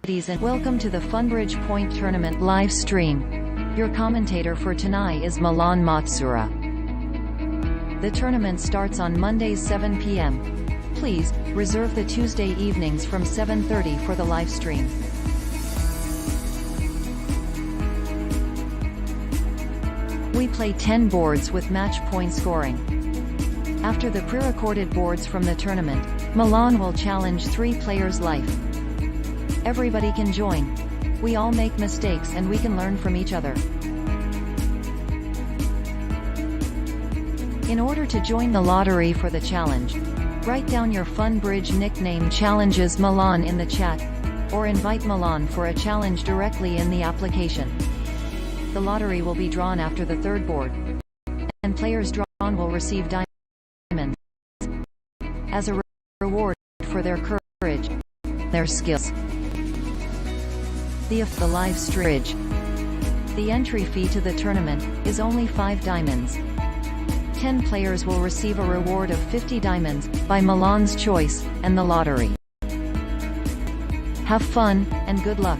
Ladies and welcome to the Funbridge Point Tournament live stream. Your commentator for tonight is Milan Macura. The tournament starts on Mondays 7 p.m. Please, reserve the Tuesday evenings from 7:30 for the live stream. We play 10 boards with match point scoring. After the pre-recorded boards from the tournament, Milan will challenge 3 players live. Everybody can join. We all make mistakes and we can learn from each other. In order to join the lottery for the challenge, write down your Funbridge nickname challenges Milan in the chat, or invite Milan for a challenge directly in the application. The lottery will be drawn after the 3rd board, and players drawn will receive diamonds as a reward for their courage, their skills. The live stream. The entry fee to the tournament is only 5 diamonds. 10 players will receive a reward of 50 diamonds by Milan's choice and the lottery. Have fun and good luck.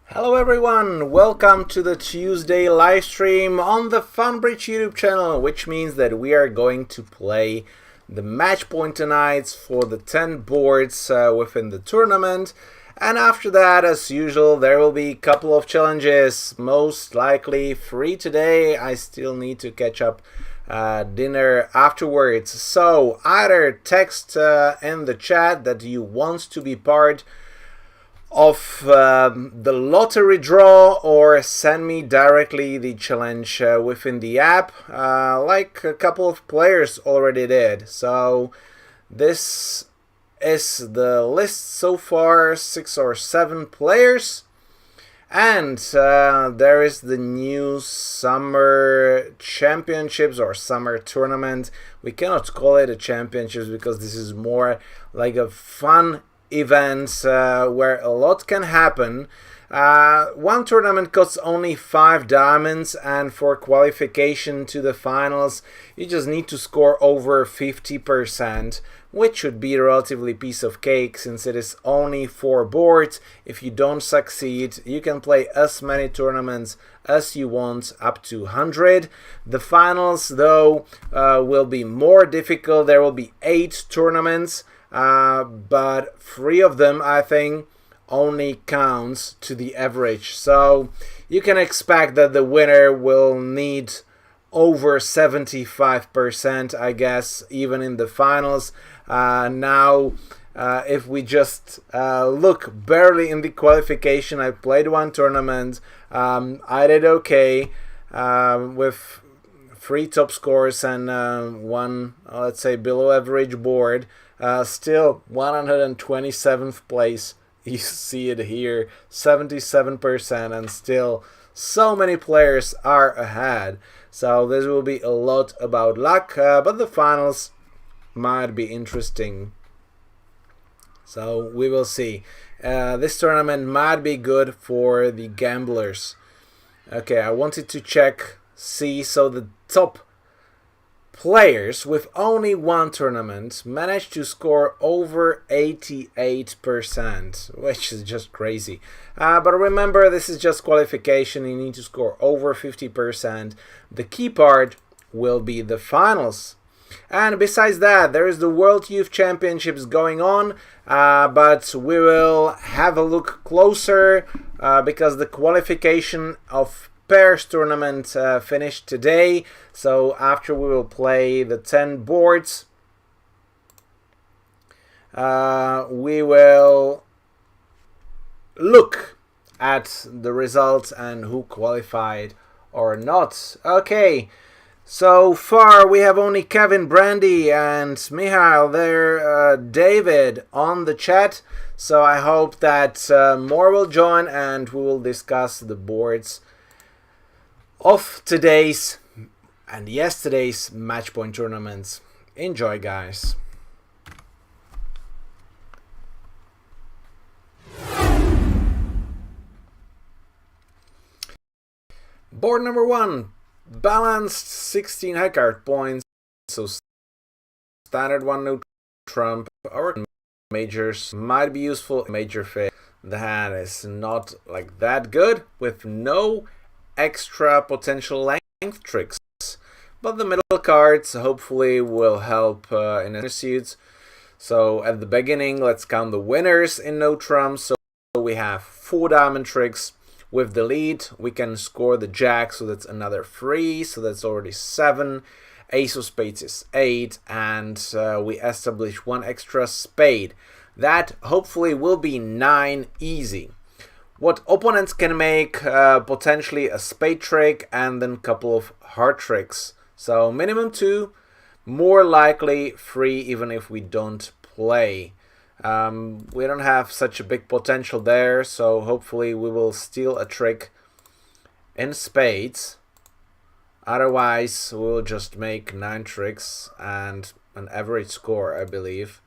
Hello everyone, welcome to the Tuesday live stream on the Funbridge YouTube channel, which means that we are going to play the match point tonight for the 10 boards within the tournament, and after that, as usual, there will be a couple of challenges, most likely 3 today. I still need to catch up dinner afterwards, so either text in the chat that you want to be part of the lottery draw, or send me directly the challenge within the app, like a couple of players already did. So this is the list so far, 6 or 7 players, and there is the new summer championships or summer tournament. We cannot call it a championships because this is more like a fun events where a lot can happen. One tournament costs only 5 diamonds, and for qualification to the finals you just need to score over 50%, which should be a relatively piece of cake since it is only 4 boards. If you don't succeed, you can play as many tournaments as you want, up to 100. The finals though will be more difficult. There will be 8 tournaments, but 3 of them, I think, only counts to the average. So you can expect that the winner will need over 75%, I guess, even in the finals. Now, if we just look barely in the qualification, I played 1 tournament. I did okay with 3 top scores and 1, let's say, below average board. Still 127th place, you see it here, 77%, and still so many players are ahead. So this will be a lot about luck, but the finals might be interesting. So we will see. This tournament might be good for the gamblers. Okay, I wanted to see, so the top players with only 1 tournament managed to score over 88%, which is just crazy. But remember, this is just qualification. You need to score over 50%. The key part will be the finals. And besides that, there is the World Youth Championships going on, but we will have a look closer because the qualification of pairs tournament finished today. So after we will play the 10 boards, we will look at the results and who qualified or not. Okay, so far we have only Kevin, Brandy and Mihail there, David on the chat, so I hope that more will join and we will discuss the boards of today's and yesterday's match point tournaments. Enjoy, guys. Board number 1, balanced 16 high card points, so standard 1 trump, our majors might be useful. Major fail. The hand is not like that good with no extra potential length tricks. But the middle cards hopefully will help in the suits. So at the beginning, let's count the winners in no trumps. So we have 4 diamond tricks. With the lead, we can score the jack, so that's another 3, so that's already 7. Ace of spades is 8, and we establish 1 extra spade. That hopefully will be 9 easy. What opponents can make, potentially a spade trick and then a couple of heart tricks. So minimum 2, more likely 3 even if we don't play. We don't have such a big potential there, so hopefully we will steal a trick in spades. Otherwise, we'll just make 9 tricks and an average score, I believe.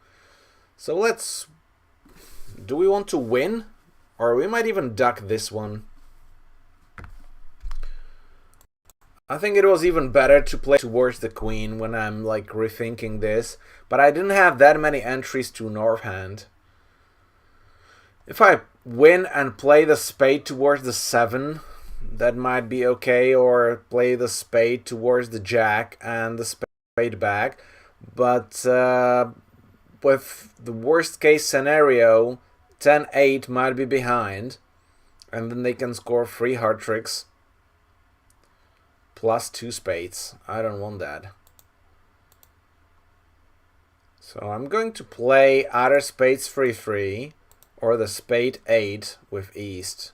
So let's... Do we want to win? Or we might even duck this one. I think it was even better to play towards the queen when I'm like rethinking this. But I didn't have that many entries to north hand. If I win and play the spade towards the 7, that might be okay. Or play the spade towards the jack and the spade back. But... with the worst case scenario, 10-8 might be behind, and then they can score 3 hard tricks plus 2 spades. I don't want that. So I'm going to play either spades 3-3 or the spade 8 with east,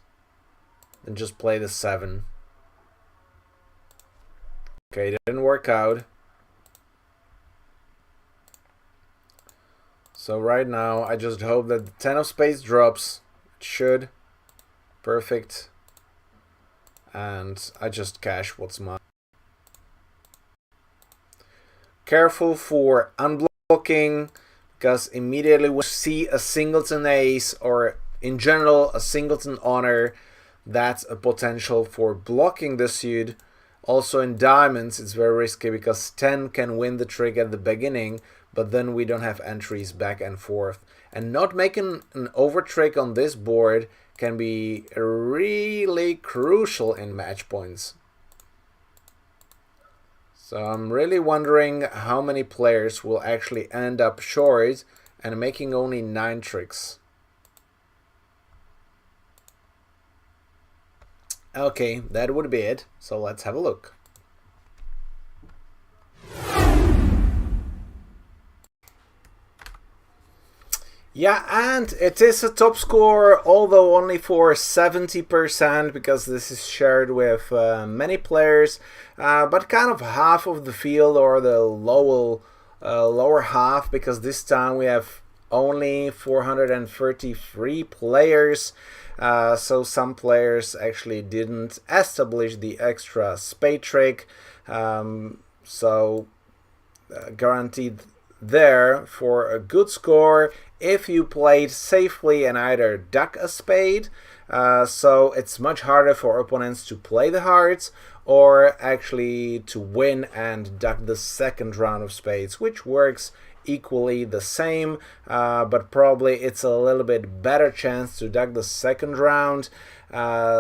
then just play the 7. Okay, it didn't work out. So right now, I just hope that the 10 of spades drops. It should. Perfect. And I just cash what's mine. Careful for unblocking, because immediately when you see a singleton ace, or in general a singleton honor, that's a potential for blocking the suit. Also in diamonds, it's very risky because 10 can win the trick at the beginning, but then we don't have entries back and forth. And not making an over trick on this board can be really crucial in match points. So I'm really wondering how many players will actually end up short and making only 9 tricks. Okay, that would be it. So let's have a look. Yeah, and it is a top score, although only for 70%, because this is shared with many players, but kind of half of the field, or the lower half, because this time we have only 433 players, so some players actually didn't establish the extra spade trick, so guaranteed there for a good score if you played safely and either duck a spade, so it's much harder for opponents to play the hearts, or actually to win and duck the second round of spades, which works equally the same, but probably it's a little bit better chance to duck the second round,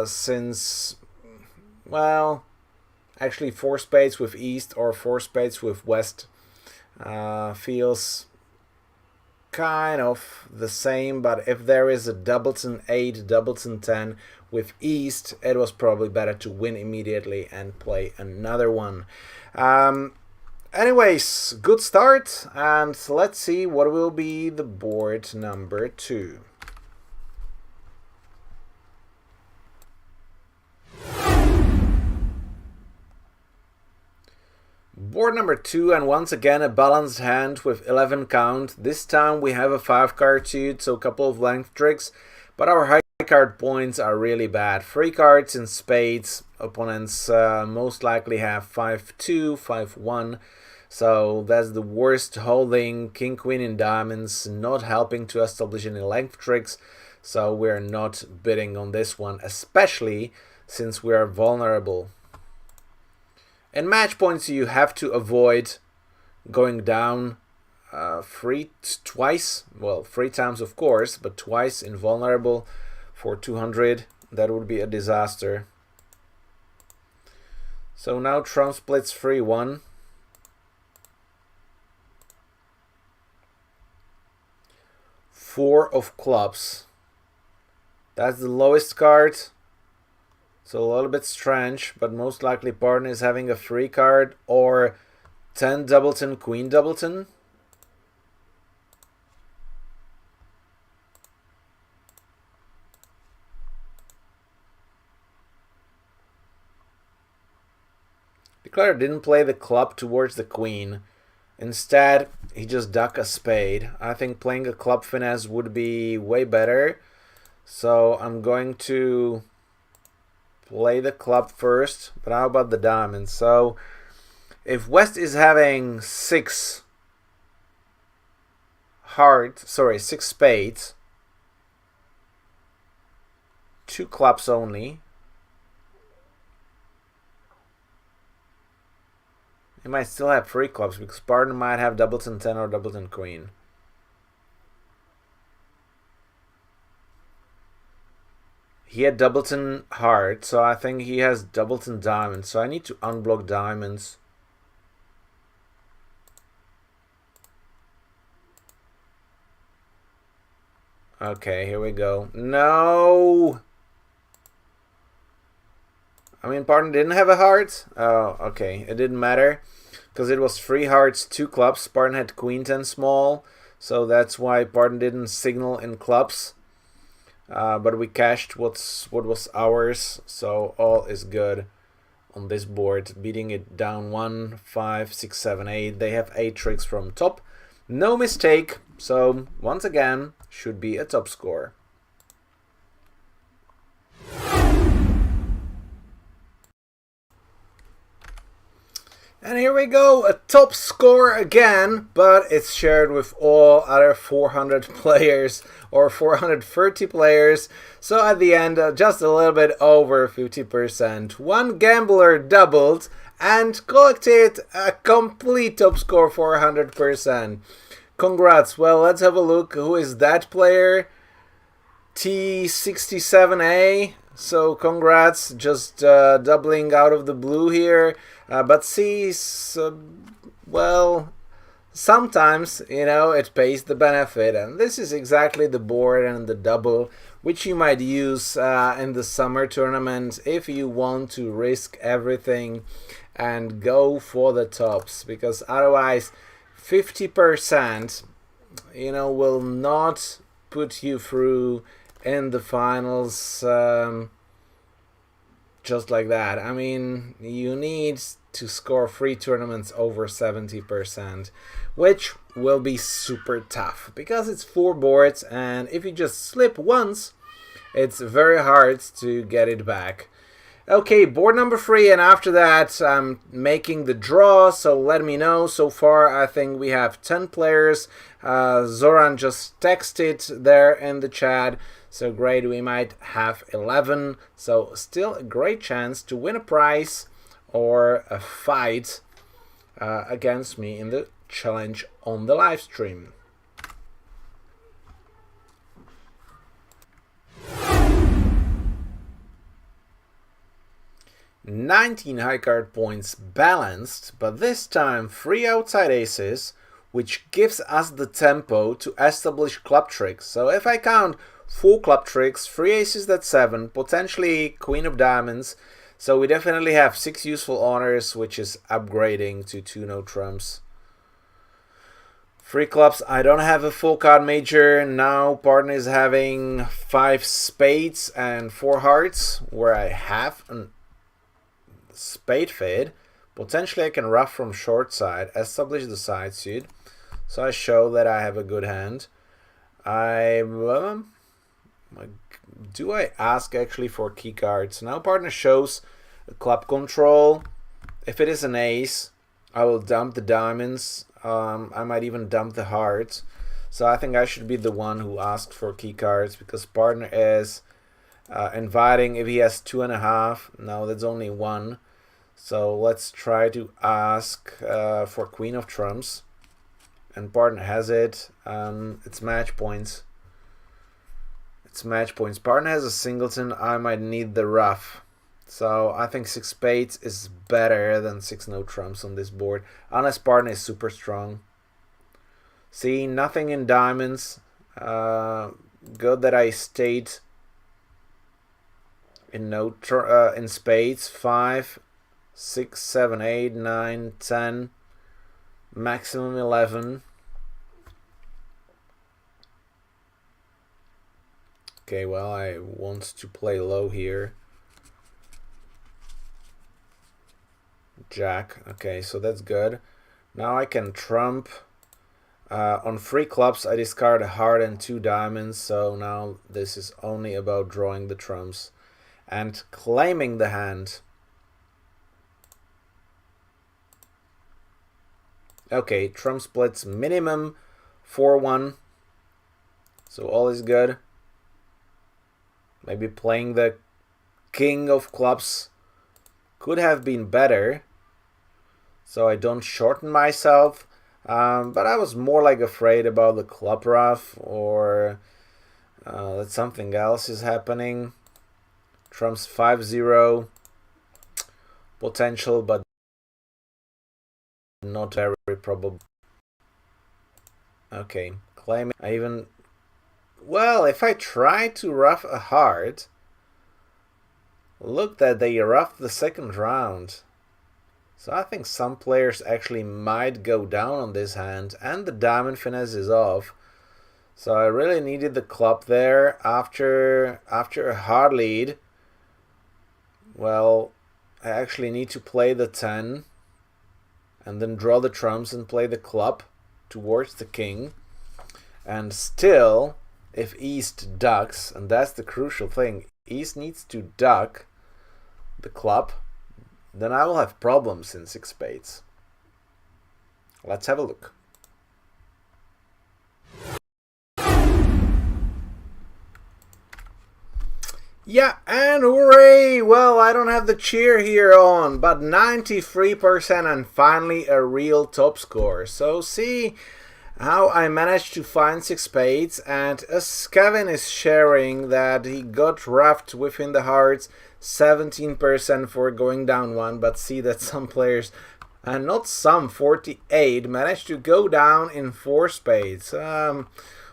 since, well, actually 4 spades with east or 4 spades with west feels kind of the same, but if there is a doubleton 8, doubleton 10 with east, it was probably better to win immediately and play another one. Anyways, good start, and let's see what will be the board number 2. Board number 2, and once again a balanced hand with 11 count. This time we have a 5 card suit, so a couple of length tricks, but our high card points are really bad. 3 cards in spades, opponents most likely have 5-2, 5-1, so that's the worst holding. King queen in diamonds, not helping to establish any length tricks, so we're not bidding on this one, especially since we are vulnerable. In match points, you have to avoid going down twice, well, 3 times of course, but twice invulnerable for 200. That would be a disaster. So now trump splits 3-1. Four of clubs. That's the lowest card. So a little bit strange, but most likely partner is having a free card or 10 doubleton, queen doubleton. Declare didn't play the club towards the queen. Instead, he just ducked a spade. I think playing a club finesse would be way better. So I'm going to play the club first. But how about the diamond? So if West is having 6 spades, 2 clubs only. He might still have 3 clubs because partner might have doubleton 10 or doubleton queen. He had doubleton heart, so I think he has doubleton diamond. So I need to unblock diamonds. Okay, here we go. No! I mean, partner didn't have a heart. Oh, okay. It didn't matter because it was 3 hearts, 2 clubs. Partner had queen 10 small, so that's why partner didn't signal in clubs. But we cashed what was ours, so all is good on this board. Beating it down 1, 5, 6, 7, 8. They have 8 tricks from top. No mistake. So once again, should be a top score. And here we go, a top score again, but it's shared with all other 400 players or 430 players. So at the end, just a little bit over 50%. One gambler doubled and collected a complete top score, 400%. Congrats. Well, let's have a look. Who is that player? T67A. So congrats, just doubling out of the blue here. But see, well, sometimes, you know, it pays the benefit. And this is exactly the board and the double which you might use in the summer tournament if you want to risk everything and go for the tops. Because otherwise, 50%, you know, will not put you through in the finals just like that. I mean, you need to score 3 tournaments over 70%, which will be super tough because it's 4 boards, and if you just slip once, it's very hard to get it back. Okay, board number 3, and after that I'm making the draw, so let me know. So far I think we have 10 players. Zoran just texted there in the chat, so great, we might have 11, so still a great chance to win a prize or a fight against me in the challenge on the live stream. "19 high card points balanced, but this time 3 outside aces, which gives us the tempo to establish club tricks. So if I count 4 club tricks, 3 aces, that's 7, potentially queen of diamonds. So we definitely have 6 useful honors, which is upgrading to 2 no trumps. 3 clubs, I don't have a full card major. Now partner is having 5 spades and 4 hearts, where I have a spade fade. Potentially I can ruff from short side, establish the side suit. So I show that I have a good hand. Do I ask actually for key cards? Now partner shows a club control. If it is an ace, I will dump the diamonds. I might even dump the hearts. So I think I should be the one who asked for key cards because partner is inviting if he has 2.5. No, that's only 1. So let's try to ask for queen of trumps. and partner has it. It's match points. It's match points. Partner has a singleton. I might need the ruff. So I think 6 spades is better than 6 no trumps on this board. Unless partner is super strong. See, nothing in diamonds. Good that I stayed in in spades. 5, 6, 7, 8, 9, 10. Maximum 11. Okay, well, I want to play low here. Jack. Okay, so that's good. Now I can trump. On free clubs, I discard a heart and 2 diamonds. So now this is only about drawing the trumps and claiming the hand. Okay, trump splits minimum 4-1. So all is good. Maybe playing the king of clubs could have been better, so I don't shorten myself. But I was more like afraid about the club ruff, or that something else is happening. Trumps 5-0 potential, but not very probable. Okay, claiming. Well, if I try to ruff a heart, look that they ruffed the second round. So I think some players actually might go down on this hand, and the diamond finesse is off. So I really needed the club there after a hard lead. Well, I actually need to play the 10 and then draw the trumps and play the club towards the king. And still, if East ducks, and that's the crucial thing, East needs to duck the club, then I will have problems in 6 spades. Let's have a look. Yeah, and hooray! Well, I don't have the cheer here on, but 93% and finally a real top score. So see how I managed to find 6 spades, and as Kevin is sharing that he got roughed within the hearts, 17% for going down 1, but see that some players, and not some, 48, managed to go down in 4 spades,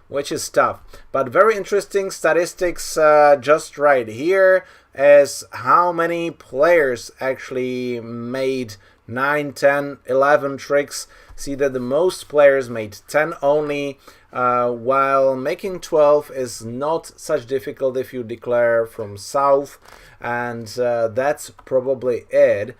which is tough. But very interesting statistics just right here as how many players actually made 9, 10, 11 tricks. See that the most players made 10 only, while making 12 is not such difficult if you declare from south, and that's probably it.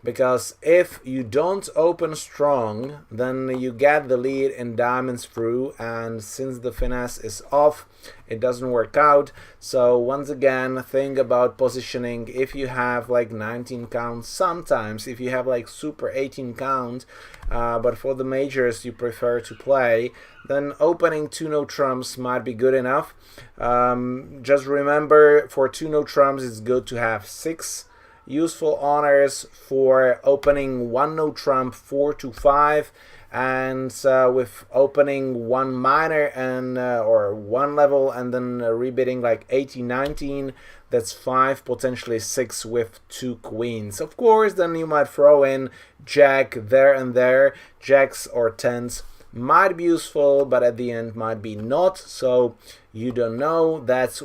Because if you don't open strong, then you get the lead in diamonds through, and since the finesse is off, it doesn't work out. So once again, think about positioning. If you have like 19 count, sometimes if you have like super 18 count, but for the majors you prefer to play, then opening 2 no trumps might be good enough. Just remember, for 2 no trumps it's good to have 6 useful honors, for opening 1 no trump 4 to 5, and with opening 1 minor and or 1 level and then rebidding like 18, 19, that's 5, potentially 6 with 2 queens. Of course, then you might throw in jack there and there. Jacks or 10s might be useful, but at the end might be not, so you don't know. That's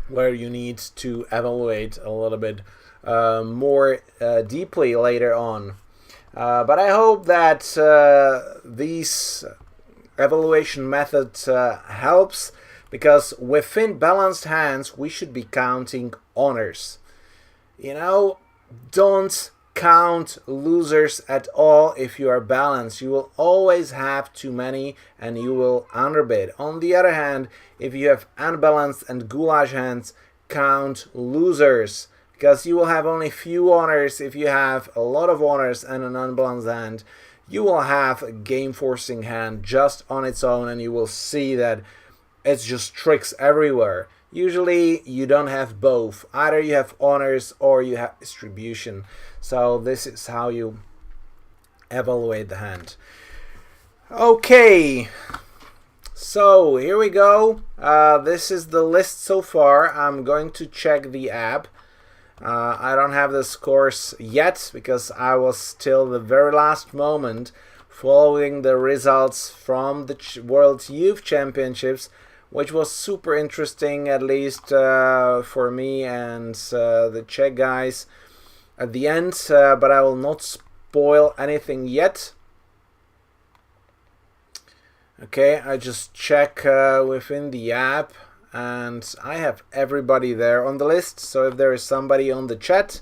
where you need to evaluate a little bit more deeply later on. But I hope that these evaluation method helps, because within balanced hands we should be counting honors. You know, don't count losers at all. If you are balanced, you will always have too many and you will underbid. On the other hand, if you have unbalanced and goulash hands, count losers, because you will have only few honors. If you have a lot of honors and an unbalanced hand, you will have a game forcing hand just on its own, and you will see that it's just tricks everywhere. Usually you don't have both. Either you have honors or you have distribution. So this is how you evaluate the hand. Okay, so here we go. This is the list so far. I'm going to check the app. I don't have the scores yet because I was till the very last moment following the results from the World Youth Championships, which was super interesting, at least for me and the Czech guys at the end, but I will not spoil anything yet. Okay, I just check within the app, and I have everybody there on the list. So if there is somebody on the chat,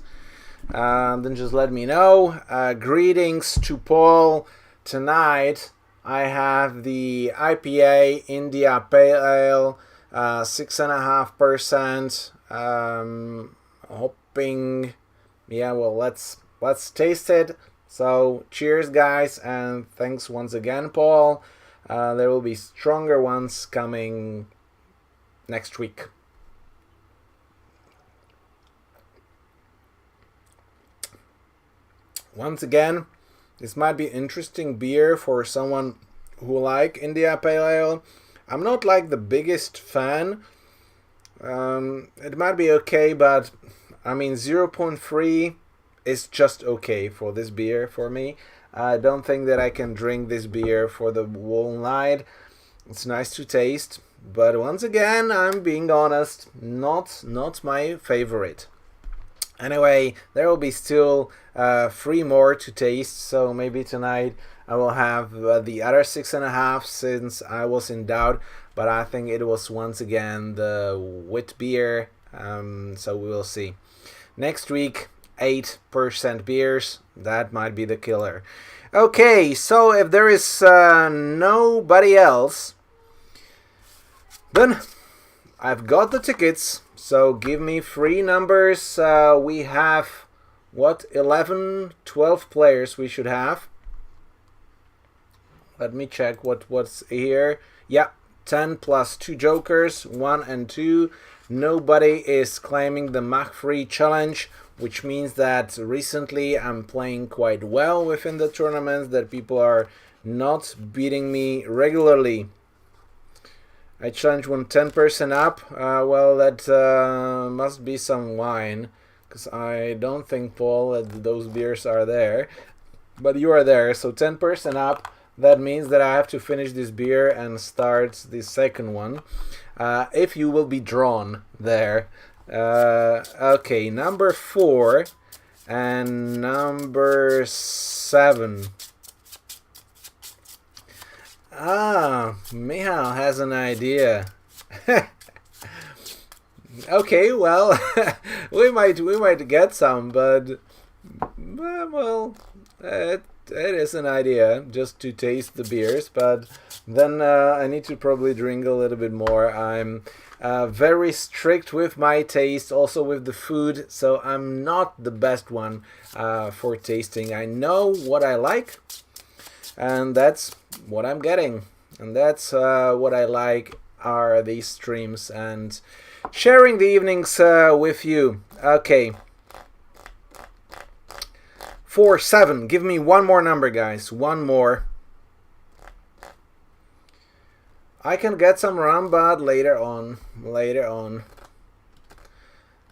then just let me know. Greetings to Paul. Tonight I have the IPA India Pale Ale, 6.5%. Hoping, yeah. Well, let's taste it. So cheers, guys, and thanks once again, Paul. There will be stronger ones coming next week. Once again, this might be interesting beer for someone who like India Pale Ale. I'm not like the biggest fan. It might be okay, but I mean 0.3 is just okay for this beer for me. I don't think that I can drink this beer for the whole night. It's nice to taste, but once again, I'm being honest, not my favorite. Anyway, there will be still 3 more to taste, so maybe tonight I will have the other 6.5 since I was in doubt, but I think it was once again the wheat beer, so we will see. Next week, 8% beers, that might be the killer. Okay, so if there is nobody else, then I've got the tickets, so give me 3 numbers. We have, 11, 12 players we should have. Let me check what's here. Yeah, 10 plus 2 jokers, 1 and 2. Nobody is claiming the Mach 3 challenge, which means that recently I'm playing quite well within the tournaments, that people are not beating me regularly. I challenge one 10% up. Well, that must be some wine, because I don't think, Paul, that those beers are there. But you are there, so 10% up. That means that I have to finish this beer and start the second one. If you will be drawn there. Okay, number 4 and number 7. Michal has an idea. Okay, well, we might get some, but well, it is an idea just to taste the beers, but then I need to probably drink a little bit more. I'm very strict with my taste, also with the food, so I'm not the best one for tasting. I know what I like, and that's what I'm getting, and that's what I like are these streams and sharing the evenings with you. Okay, 4, 7. Give me one more number, guys. One more. I can get some rum, but later on.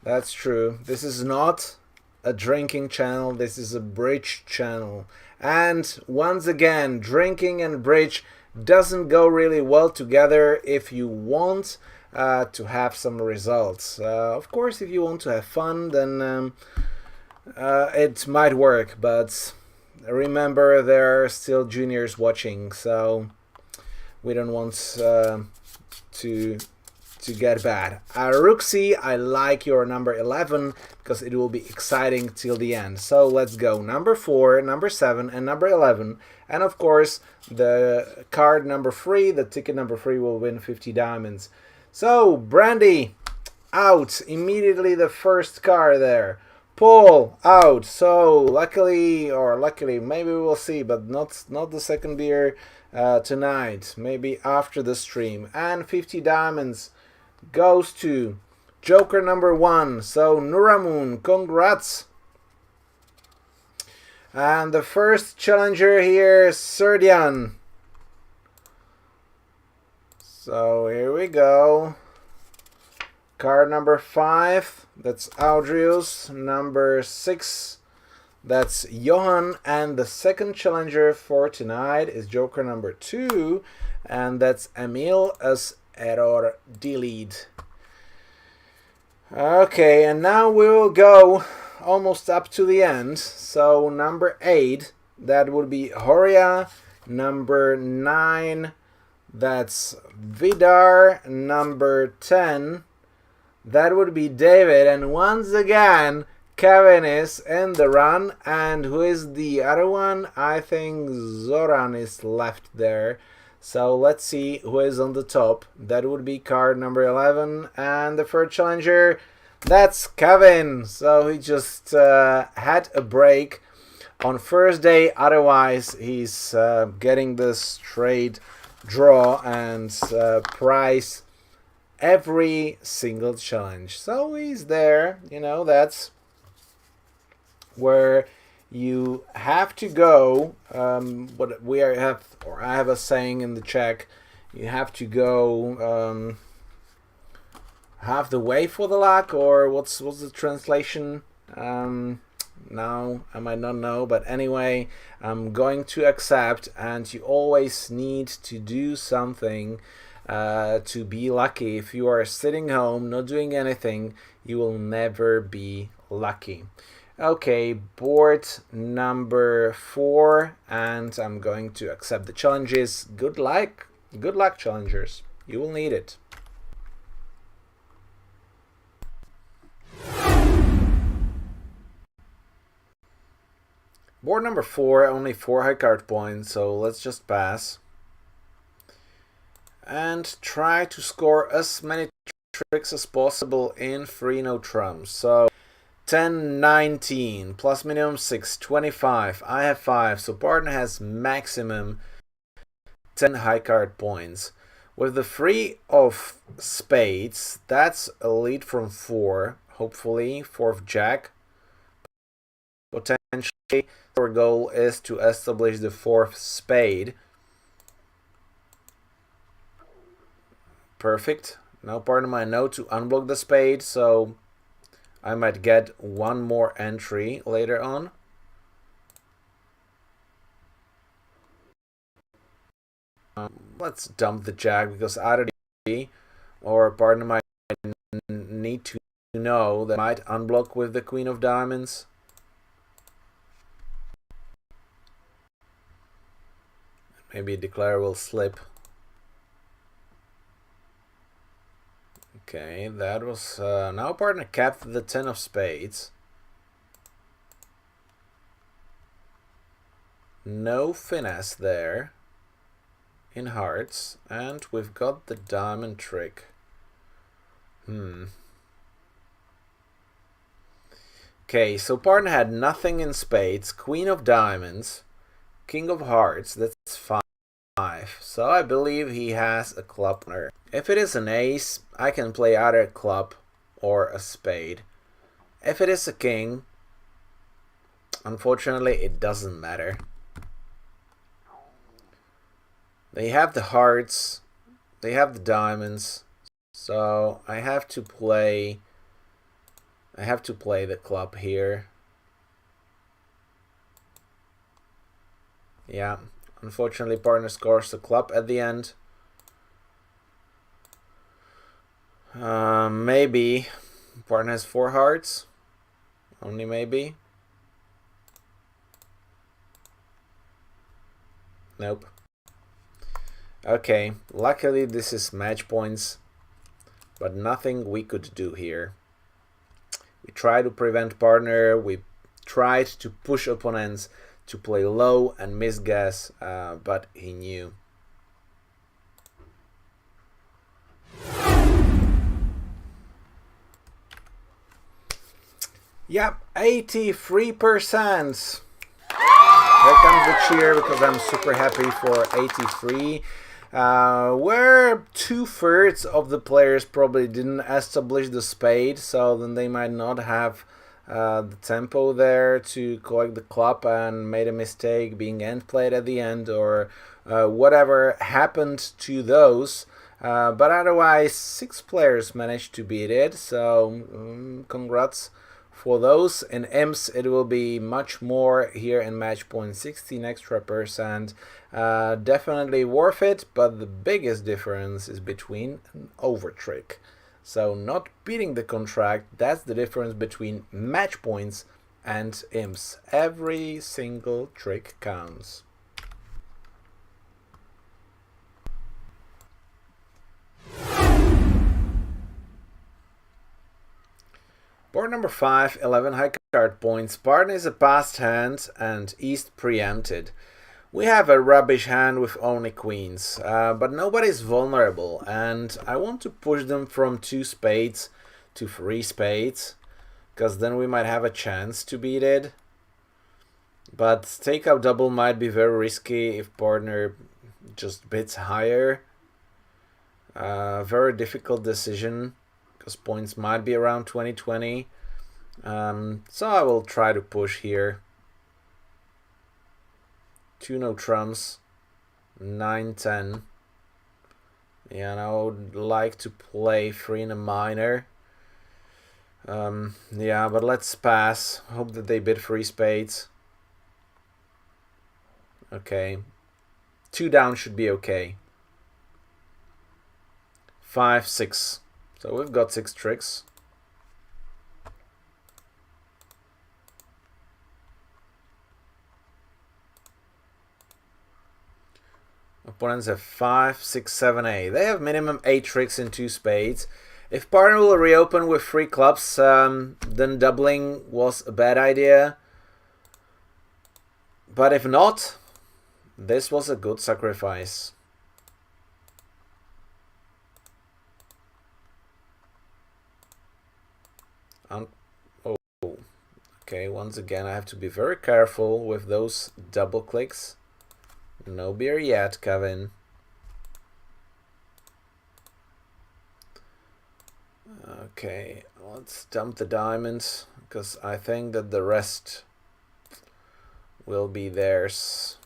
That's true. This is not a drinking channel. This is a bridge channel. And once again, drinking and bridge doesn't go really well together if you want to have some results. Of course, if you want to have fun, then it might work. But remember, there are still juniors watching, so we don't want to get bad. Ruxi, I like your number 11 because it will be exciting till the end. So let's go. Number 4, number 7, and number 11. And of course, the card number 3, the ticket number 3 will win 50 diamonds. So, Brandy, out. Immediately the first card there. Paul, out. So, luckily, maybe we will see, but not the second beer tonight. Maybe after the stream. And 50 diamonds goes to Joker number 1. So, Nuramun, congrats. And the first challenger here, Serdian. So here we go. Card number 5, that's Audrius. Number 6, that's Johan. And the second challenger for tonight is Joker number 2, and that's Emil as Error Delete. Okay, and now we will go almost up to the end. So number 8, that would be Horia. Number 9, that's Vidar. Number 10, that would be David. And once again, Kevin is in the run. And who is the other one? I think Zoran is left there. So let's see who is on the top. That would be card number 11. And the third challenger, that's Kevin. So he just had a break on first day. Otherwise, he's getting the straight draw and prize every single challenge. So he's there. You know, that's where you have to go. What we have, or I have a saying in the Czech, you have to go half the way for the luck, or what's the translation? Now I might not know, but anyway, I'm going to accept, and you always need to do something to be lucky. If you are sitting home not doing anything, you will never be lucky. Okay, board number 4, and I'm going to accept the challenges. Good luck, challengers. You will need it. Board number 4, only 4 high card points, so let's just pass. And try to score as many tricks as possible in 3 no trumps. So 10, 19, plus minimum 6, 25. I have 5, so partner has maximum 10 high card points. With the 3 of spades, that's a lead from 4, hopefully, 4 of jack. Potentially, our goal is to establish the 4th spade. Perfect. Now partner might know to unblock the spade, so I might get one more entry later on. Let's dump the jack, because either or partner might need to know that might unblock with the queen of diamonds. Maybe declare will slip. Okay, that was now partner kept the 10 of spades. No finesse there in hearts, and we've got the diamond trick. Okay, so partner had nothing in spades, queen of diamonds, king of hearts, that's 5. So I believe he has a club. If it is an ace, I can play either a club or a spade. If it is a king, unfortunately it doesn't matter. They have the hearts, they have the diamonds, so I have to play the club here. Yeah, unfortunately partner scores the club at the end. Maybe partner has 4 hearts, only maybe. Nope. Okay, luckily this is match points, but nothing we could do here. We tried to prevent partner, we tried to push opponents to play low and misguess, but he knew. Yep, 83%. Here comes the cheer, because I'm super happy for 83. Where 2/3 of the players probably didn't establish the spade, so then they might not have the tempo there to collect the club and made a mistake being end played at the end, or whatever happened to those. But otherwise, 6 players managed to beat it, so congrats for those. In imps, it will be much more here in match point, 16 extra percent. Definitely worth it, but the biggest difference is between an overtrick. So not beating the contract, that's the difference between match points and imps. Every single trick counts. Board number 5, 11 high card points. Partner is a passed hand and East preempted. We have a rubbish hand with only queens, but nobody's vulnerable, and I want to push them from 2 spades to 3 spades, because then we might have a chance to beat it. But takeout double might be very risky if partner just bids higher. Very difficult decision, because points might be around 20-20. So I will try to push here. 2 no trumps, 9-10. Yeah, and I would like to play 3 in a minor. Yeah, but let's pass. Hope that they bid 3 spades. Okay. 2 down should be okay. 5, 6. So we've got 6 tricks. Opponents have 5, 6, 7, 8. They have minimum 8 tricks in 2 spades. If partner will reopen with 3 clubs, then doubling was a bad idea. But if not, this was a good sacrifice. Oh, okay, once again I have to be very careful with those double clicks. No beer yet, Kevin. Okay, let's dump the diamonds, because I think that the rest will be theirs.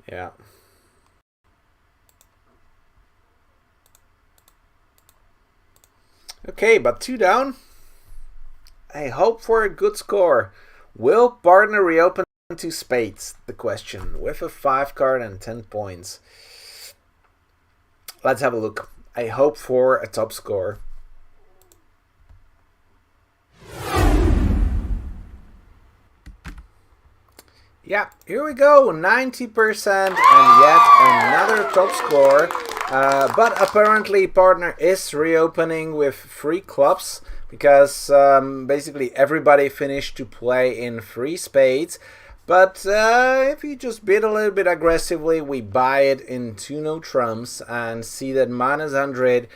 Yeah. Okay, but 2 down. I hope for a good score. Will partner reopen to spades? The question, with a 5 card and 10 points. Let's have a look. I hope for a top score. Yeah, here we go, 90% and yet another top score. But apparently partner is reopening with 3 clubs, because basically everybody finished to play in 3 spades. But if you just bid a little bit aggressively, we buy it in 2 no trumps and see that minus 100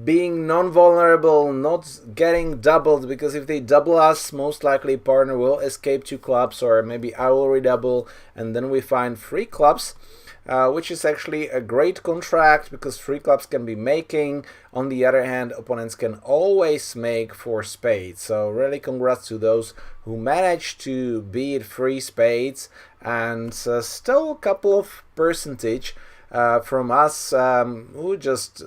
being non-vulnerable, not getting doubled, because if they double us, most likely partner will escape 2 clubs, or maybe I will redouble, and then we find 3 clubs, which is actually a great contract, because 3 clubs can be making. On the other hand, opponents can always make 4 spades. So really congrats to those who managed to beat 3 spades, and still a couple of percentage from us who just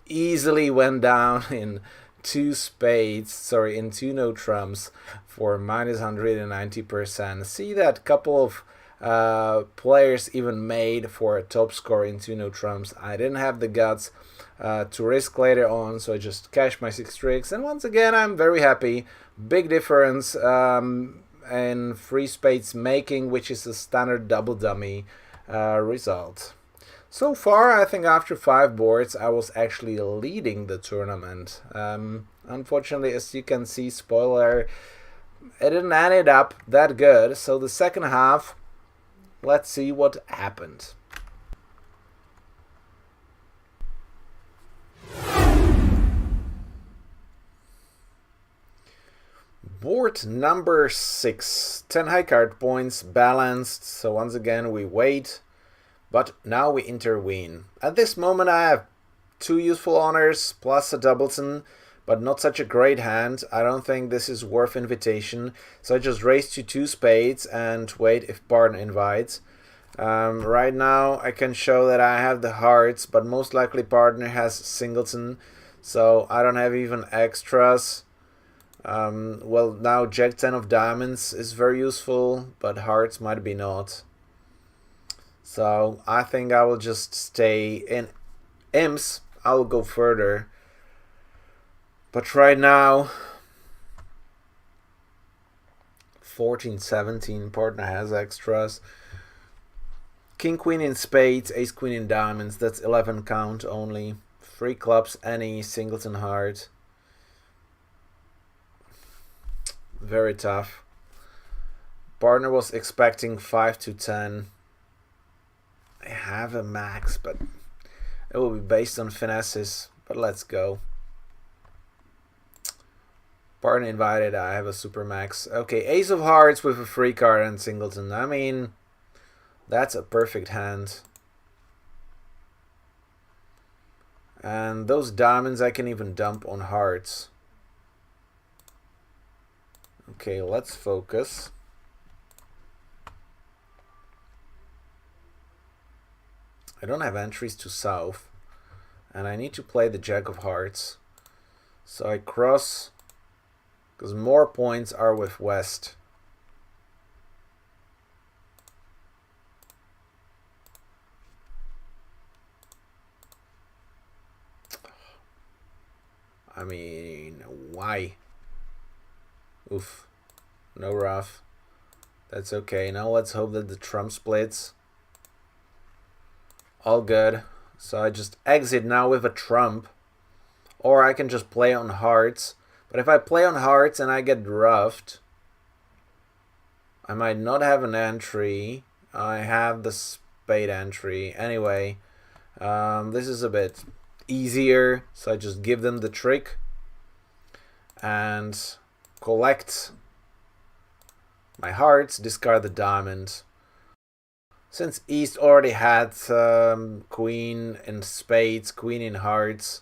easily went down in 2 spades, sorry, in 2 no trumps for minus 190%. See that couple of players even made for a top score in 2 no trumps. I didn't have the guts to risk later on, so I just cashed my 6 tricks, and once again I'm very happy. Big difference in 3 spades making, which is a standard double dummy result. So far, I think after 5 boards, I was actually leading the tournament. Unfortunately, as you can see, spoiler, it didn't end up that good. So the second half, let's see what happened. Board number 6, 10 high card points, balanced. So once again, we wait. But now we intervene. At this moment I have 2 useful honors plus a doubleton, but not such a great hand. I don't think this is worth invitation, so I just raise to 2 spades and wait if partner invites. Right now I can show that I have the hearts, but most likely partner has singleton, so I don't have even extras. Well, now Jack 10 of diamonds is very useful, but hearts might be not. So I think I will just stay in imps. I will go further. But right now, 14-17, partner has extras. King Queen in spades, Ace Queen in diamonds, that's 11 count only. 3 clubs, any singleton heart. Very tough. Partner was expecting 5 to 10. I have a max, but it will be based on finesses. But let's go. Partner invited, I have a super max. Okay, Ace of Hearts with a free card and singleton. I mean, that's a perfect hand. And those diamonds I can even dump on hearts. Okay, let's focus. I don't have entries to south, and I need to play the Jack of Hearts. So I cross, because more points are with west. I mean, why? Oof. No rough. That's okay. Now let's hope that the trump splits. All good. So I just exit now with a trump. Or I can just play on hearts. But if I play on hearts and I get roughed, I might not have an entry. I have the spade entry. Anyway, this is a bit easier. So I just give them the trick. And collect my hearts, discard the diamond. Since East already had queen in spades, queen in hearts,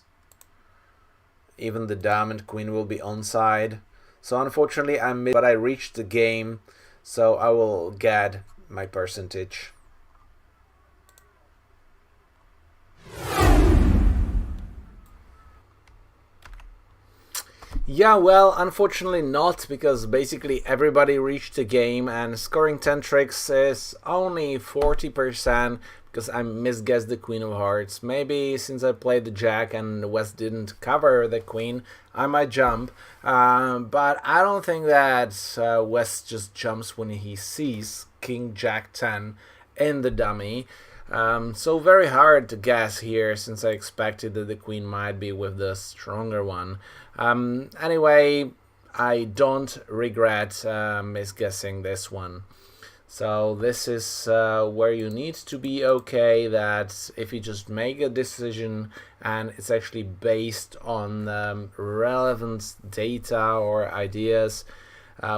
even the diamond queen will be onside. So unfortunately I missed, but I reached the game, so I will get my percentage. Yeah, well, unfortunately not, because basically everybody reached the game, and scoring 10 tricks is only 40% because I misguessed the Queen of Hearts. Maybe since I played the Jack and the West didn't cover the Queen, I might jump. But I don't think that West just jumps when he sees King Jack 10 in the dummy. So very hard to guess here, since I expected that the queen might be with the stronger one. Anyway, I don't regret misguessing this one. So this is where you need to be okay, that if you just make a decision and it's actually based on relevant data or ideas,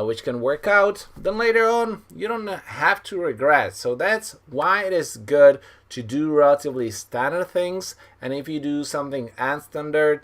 which can work out, then later on you don't have to regret. So that's why it is good to do relatively standard things, and if you do something unstandard,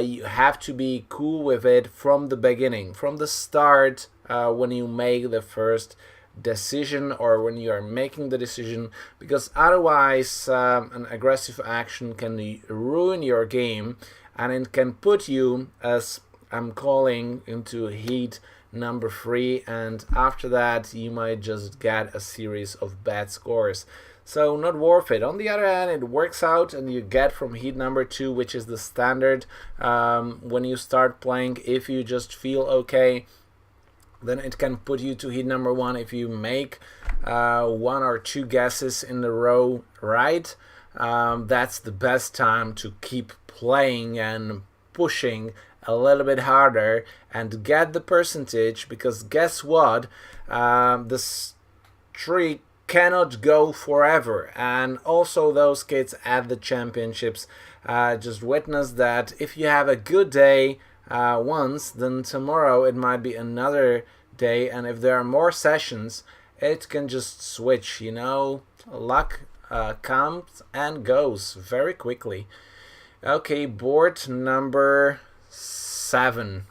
you have to be cool with it from the beginning, from the start, when you make the first decision or when you are making the decision, because otherwise an aggressive action can ruin your game, and it can put you, as I'm calling, into heat number 3, and after that you might just get a series of bad scores. So not worth it. On the other hand, it works out and you get from heat number 2, which is the standard, when you start playing. If you just feel okay, then it can put you to heat number 1 if you make 1 or 2 guesses in the row right. That's the best time to keep playing and pushing a little bit harder and get the percentage, because guess what, this streak cannot go forever. And also those kids at the championships just witness that if you have a good day once, then tomorrow it might be another day, and if there are more sessions, it can just switch, you know. Luck comes and goes very quickly. Okay, board number 7.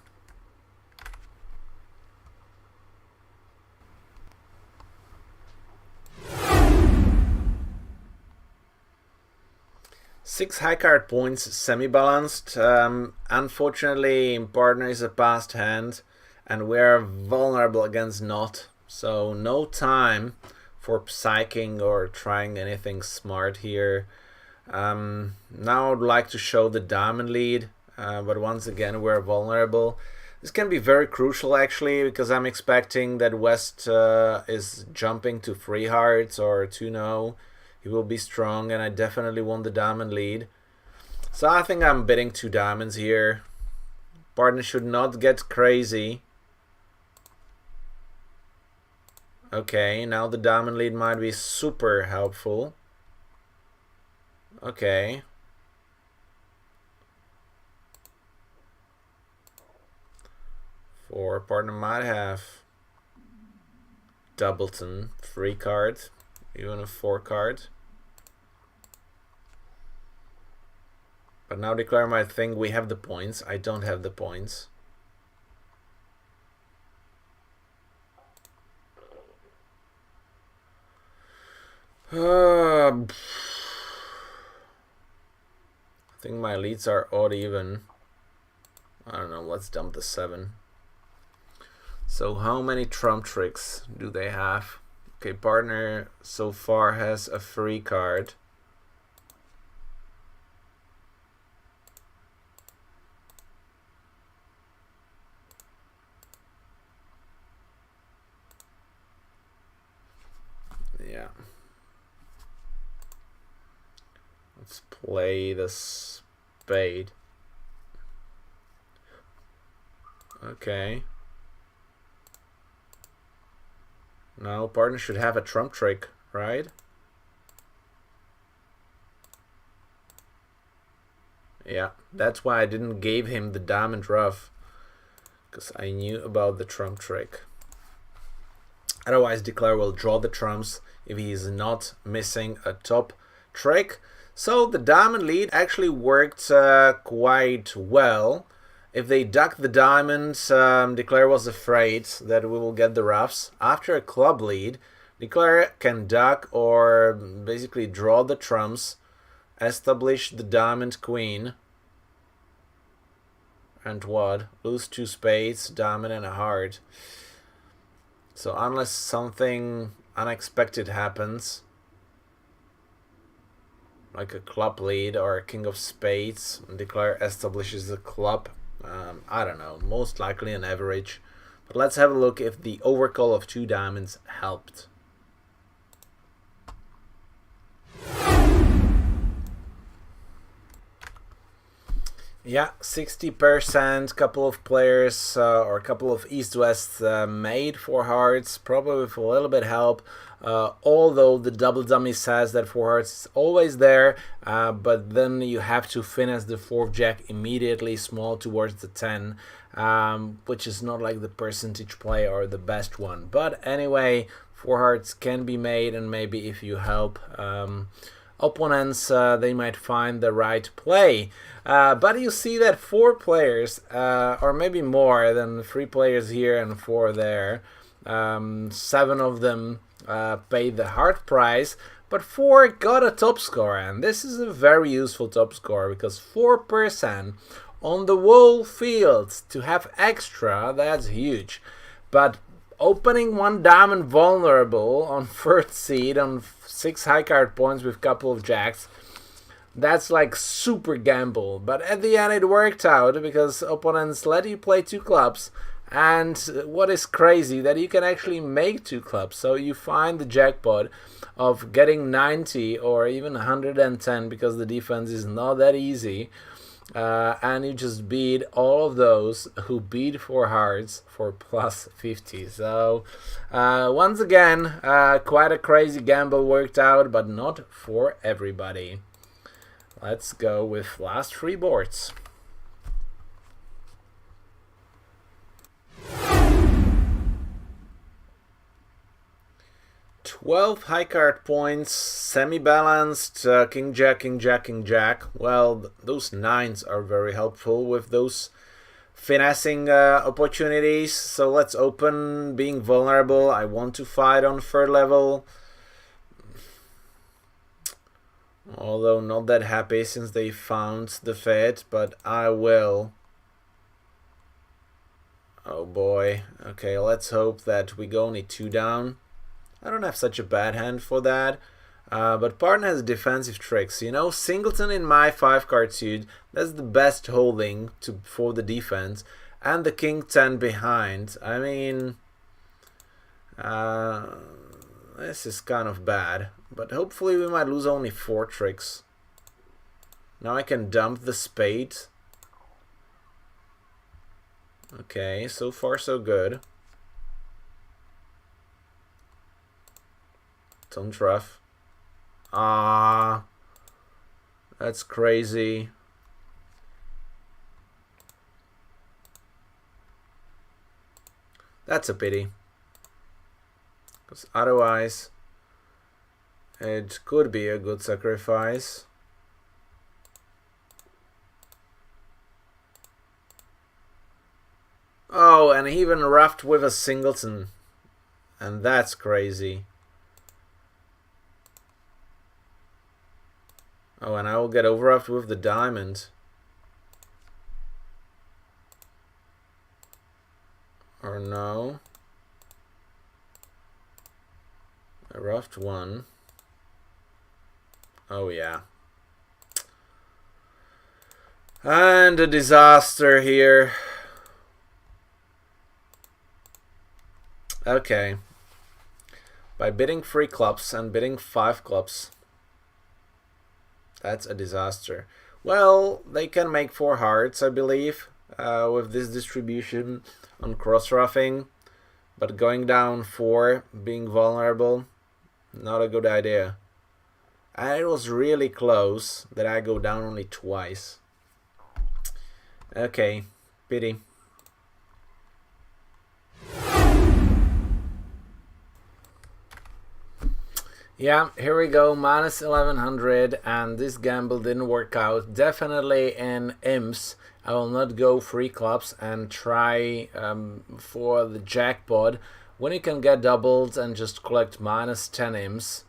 Six high card points, semi-balanced. Unfortunately, partner is a passed hand, and we're vulnerable against not. So no time for psyching or trying anything smart here. Now I would like to show the diamond lead, but once again we're vulnerable. This can be very crucial actually, because I'm expecting that West is jumping to 3 hearts or 2 no. He will be strong, and I definitely want the diamond lead. So I think I'm betting 2 diamonds here. Partner should not get crazy. Okay, now the diamond lead might be super helpful. Okay. Or partner might have Doubleton, 3 card, even a 4 card. But now declare might think we have the points. I don't have the points. I think my leads are odd even. I don't know, let's dump the 7. So how many trump tricks do they have? Okay, partner so far has a 3 card. Yeah. Let's play the spade. Okay. Now partner should have a trump trick, right? Yeah, that's why I didn't give him the diamond rough, because I knew about the trump trick. Otherwise, declare will draw the trumps if he is not missing a top trick. So the diamond lead actually worked quite well. If they ducked the diamonds, declare was afraid that we will get the roughs. After a club lead, declare can duck or basically draw the trumps, establish the diamond queen, and what? Lose 2 spades, diamond and a heart. So unless something unexpected happens, like a club lead or a king of spades, declare establishes the club. I don't know, most likely an average. But let's have a look if the overcall of 2 diamonds helped. Yeah, 60%, couple of players or a couple of east-west made 4 hearts, probably with a little bit help. Although the double dummy says that 4 hearts is always there, but then you have to finish the 4th jack immediately small towards the 10, which is not like the percentage play or the best one. But anyway, 4 hearts can be made, and maybe if you help opponents, they might find the right play. But you see that 4 players, or maybe more than 3 players here and 4 there, 7 of them paid the hard price, but 4 got a top score, and this is a very useful top score because 4% on the whole field to have extra, that's huge. But opening 1 diamond vulnerable on 3rd seed on 6 high card points with couple of jacks, that's like super gamble. But at the end it worked out because opponents let you play 2 clubs. And what is crazy, that you can actually make 2 clubs. So you find the jackpot of getting 90 or even 110 because the defense is not that easy. And you just beat all of those who beat 4 hearts for plus 50. So once again, quite a crazy gamble worked out, but not for everybody. Let's go with last 3 boards. 12 high card points, semi-balanced, king jack, king jack, king jack. Well, those nines are very helpful with those finessing opportunities. So let's open being vulnerable. I want to fight on third level. Although not that happy since they found the fit, but I will. Oh boy. Okay, let's hope that we go only 2 down. I don't have such a bad hand for that. But partner has defensive tricks. You know, singleton in my 5 card suit, that's the best holding for the defense. And the king 10 behind. I mean, this is kind of bad. But hopefully we might lose only 4 tricks. Now I can dump the spade. Okay, so far so good. Don't rough. Ah, that's crazy. That's a pity. Because otherwise, it could be a good sacrifice. Oh, and he even roughed with a singleton. And that's crazy. Oh, and I will get overruffed with the diamond. Or no. I roughed one. Oh, yeah. And a disaster here. Okay. By bidding 3 clubs and bidding 5 clubs. That's a disaster. Well, they can make 4 hearts, I believe, with this distribution on cross-ruffing. But going down 4, being vulnerable, not a good idea. And it was really close that I go down only twice. Okay, pity. Yeah, here we go, minus 1100, and this gamble didn't work out. Definitely in imps, I will not go 3 clubs and try for the jackpot when you can get doubled and just collect minus 10 imps,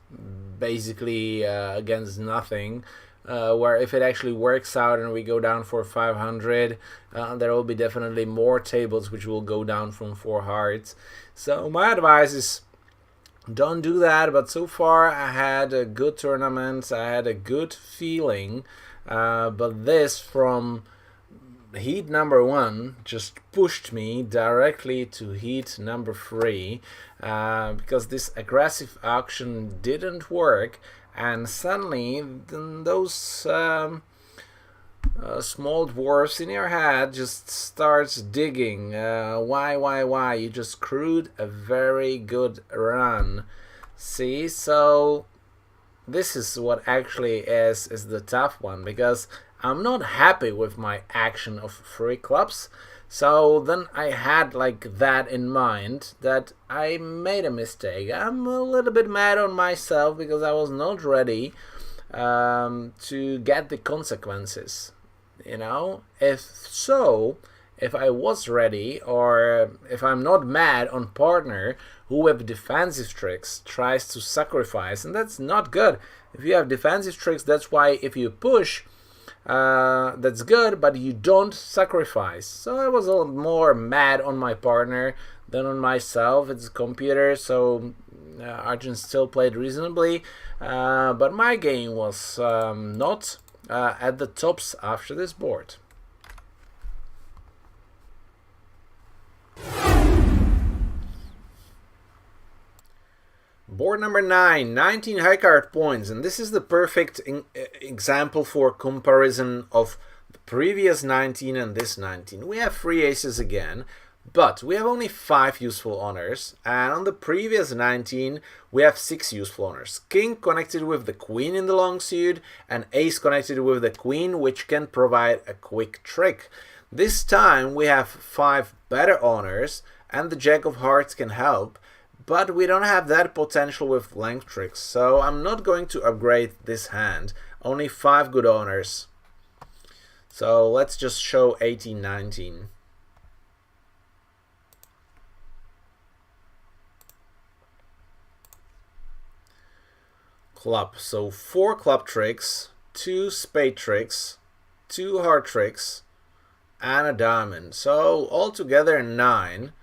basically against nothing. Where if it actually works out and we go down for 500, there will be definitely more tables which will go down from 4 hearts. So my advice is, don't do that. But so far I had a good tournament, I had a good feeling, but this from heat number 1 just pushed me directly to heat number 3, because this aggressive auction didn't work, and suddenly those small dwarfs in your head just starts digging. Why? You just screwed a very good run. See, so this is what actually is the tough one, because I'm not happy with my action of 3 clubs. So then I had like that in mind, that I made a mistake. I'm a little bit mad on myself because I was not ready to get the consequences. You know, if I was ready, or if I'm not mad on partner who with defensive tricks tries to sacrifice, and that's not good. If you have defensive tricks, that's why if you push, that's good, but you don't sacrifice. So I was a little more mad on my partner than on myself. It's a computer, so Argent still played reasonably, but my game was not at the tops after this board. Board number 9, 19 high card points, and this is the perfect example for comparison of the previous 19 and this 19. We have 3 aces again, but we have only 5 useful honors, and on the previous 19 we have 6 useful honors. King connected with the queen in the long suit, and ace connected with the queen, which can provide a quick trick. This time we have 5 better honors, and the jack of hearts can help. but we don't have that potential with length tricks, so I'm not going to upgrade this hand. Only 5 good honors. So let's just show 18, 19. Club. So 4 club tricks, 2 spade tricks, 2 heart tricks, and a diamond. So altogether 9.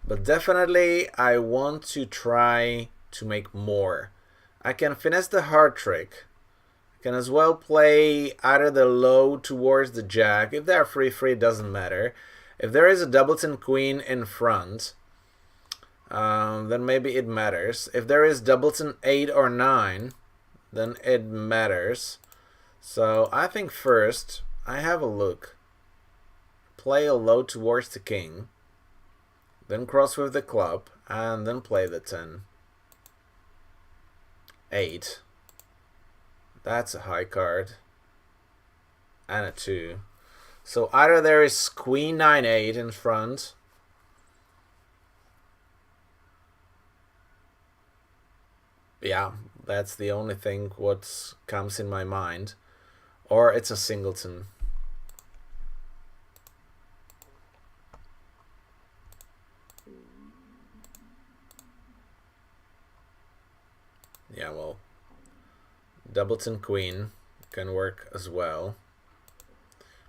But definitely I want to try to make more. I can finesse the heart trick. I can as well play either the low towards the jack. If they're free, it doesn't matter. If there is a doubleton queen in front, then maybe it matters. If there is doubleton 8 or 9, then it matters. So I think first I have a look. Play a low towards the king. Then cross with the club, and then play the 10. 8. That's a high card. And a 2. So either there is queen 9-8 in front. Yeah, that's the only thing what comes in my mind. Or it's a singleton. Yeah, well, doubleton queen can work as well.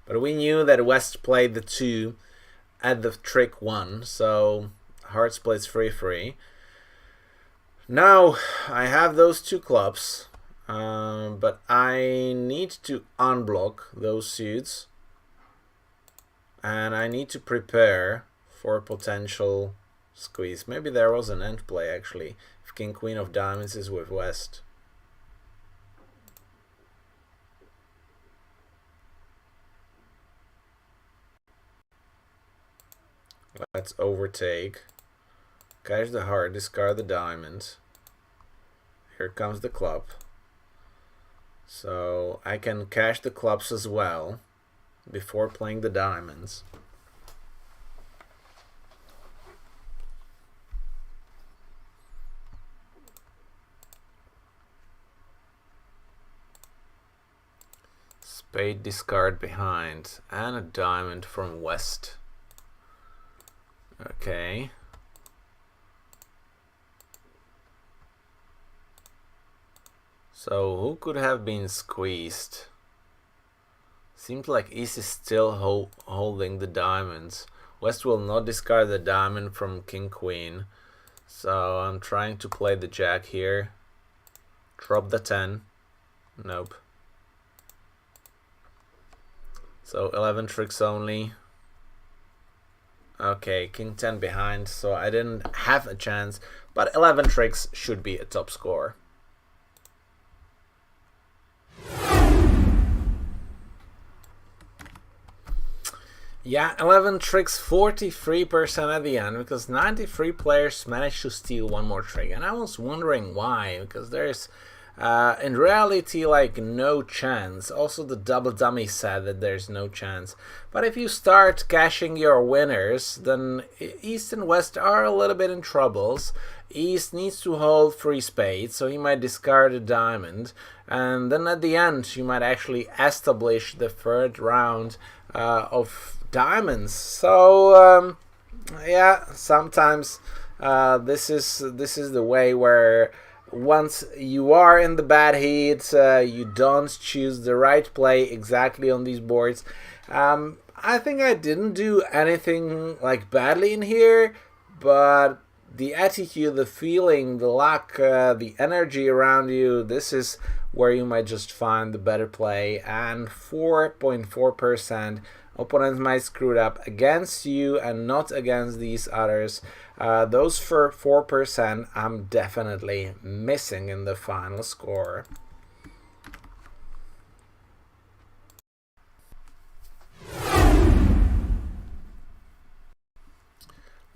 But we knew that West played the 2 at the trick 1, so hearts plays free. Now I have those 2 clubs, but I need to unblock those suits, and I need to prepare for a potential squeeze. Maybe there was an end play actually. If king queen of diamonds is with West. Let's overtake. Cash the heart, discard the diamond. Here comes the club. So I can cash the clubs as well before playing the diamonds. Spade discard behind, and a diamond from West. Okay. So who could have been squeezed? Seems like East is still holding the diamonds. West will not discard the diamond from king queen. So I'm trying to play the jack here. Drop the 10. Nope. So 11 tricks only. Okay, king 10 behind, so I didn't have a chance, but 11 tricks should be a top score. Yeah, 11 tricks, 43% at the end, because 93 players managed to steal one more trick, and I was wondering why, because there's in reality like no chance. Also the double dummy said that there's no chance, but if you start cashing your winners, then East and West are a little bit in troubles. East needs to hold 3 spades, so he might discard a diamond, and then at the end you might actually establish the 3rd round of diamonds. So yeah, sometimes this is the way where once you are in the bad heat, you don't choose the right play exactly on these boards. I think I didn't do anything like badly in here, but the attitude, the feeling, the luck, the energy around you, this is where you might just find the better play. And 4.4%. Opponents might screw it up against you and not against these others. Those for 4% I'm definitely missing in the final score.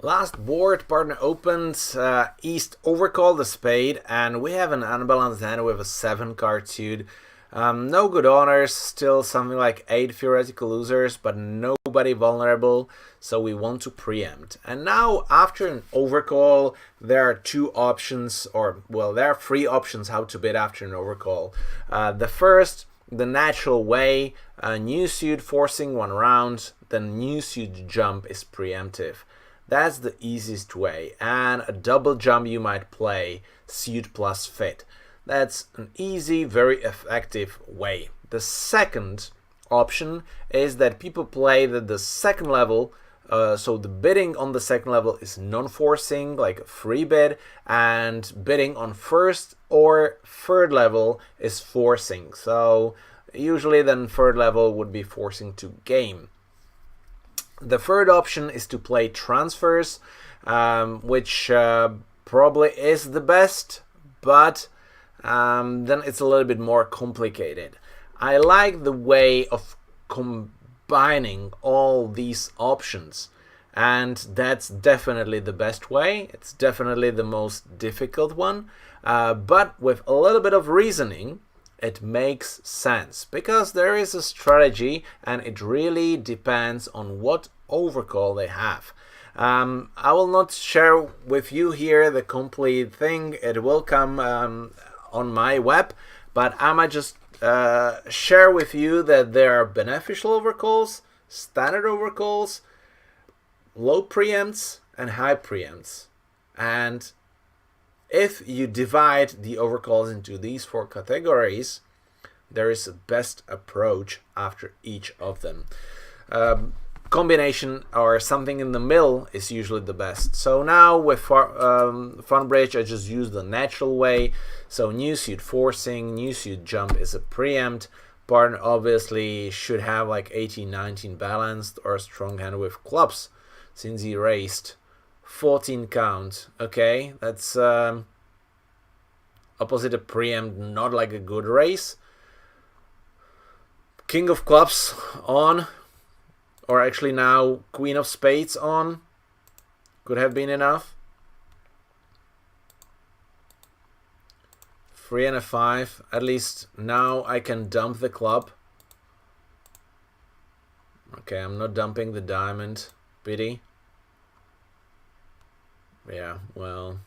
Last board, partner opens, East overcall the spade, and we have an unbalanced hand with a 7 card suit. No good honors, still something like 8 theoretical losers, but nobody vulnerable, so we want to preempt. And now, after an overcall, there are two options, or, well, there are three options how to bid after an overcall. The first, the natural way, new suit forcing one round, then new suit jump is preemptive. That's the easiest way, and a double jump you might play, suit plus fit. That's an easy, very effective way. The second option is that people play the second level, so the bidding on the second level is non-forcing, like a free bid, and bidding on first or third level is forcing. So usually then third level would be forcing to game. The third option is to play transfers, which probably is the best, but then it's a little bit more complicated. I like the way of combining all these options, and that's definitely the best way. It's definitely the most difficult one, but with a little bit of reasoning, it makes sense, because there is a strategy and it really depends on what overcall they have. I will not share with you here the complete thing. It will come on my web, but I might just share with you that there are beneficial overcalls, standard overcalls, low preempts, and high preempts. And if you divide the overcalls into these four categories, there is a best approach after each of them. Combination or something in the middle is usually the best. So now with Funbridge, I just use the natural way. So new suit forcing, new suit jump is a preempt. Partner obviously should have like 18-19 balanced or a strong hand with clubs, since he raised 14 count. Okay, that's opposite a preempt, not like a good race. King of clubs on, or actually now Queen of spades on, could have been enough. 3 and a 5, at least now I can dump the club. Okay, I'm not dumping the diamond, pity. Yeah, well,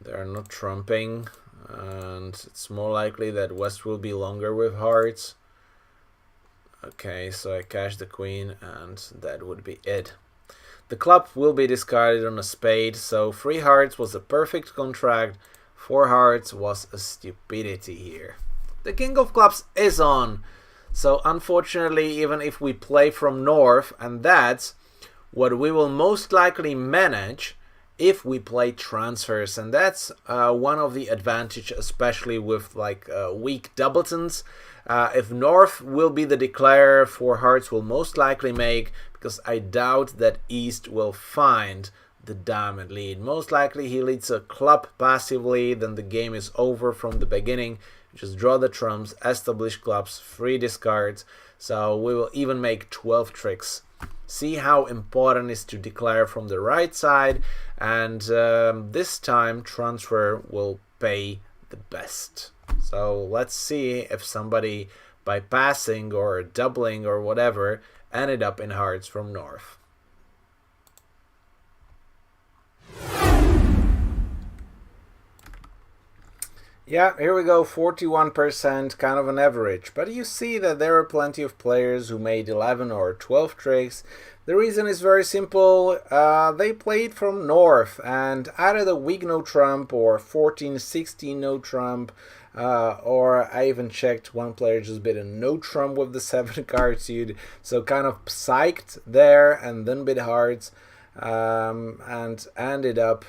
they're not trumping, and it's more likely that West will be longer with hearts. Okay, so I cash the queen, and that would be it. The club will be discarded on a spade, so 3 hearts was a perfect contract, 4 hearts was a stupidity here. The king of clubs is on, so unfortunately, even if we play from north, and that's what we will most likely manage if we play transfers, and that's one of the advantage, especially with like weak doubletons. If north will be the declarer, 4 hearts will most likely make, because I doubt that east will find the diamond lead. Most likely he leads a club passively, then the game is over from the beginning. Just draw the trumps, establish clubs, 3 discards, so we will even make 12 tricks. See how important it is to declare from the right side, and this time transfer will pay the best. So let's see if somebody by passing or doubling or whatever ended up in hearts from north. Yeah, here we go, 41%, kind of an average. But you see that there are plenty of players who made 11 or 12 tricks. The reason is very simple. They played from north, and either the weak no trump or 14-16 no trump, or I even checked one player just bid a no trump with the 7 card suit, so kind of psyched there and then bid hearts, and ended up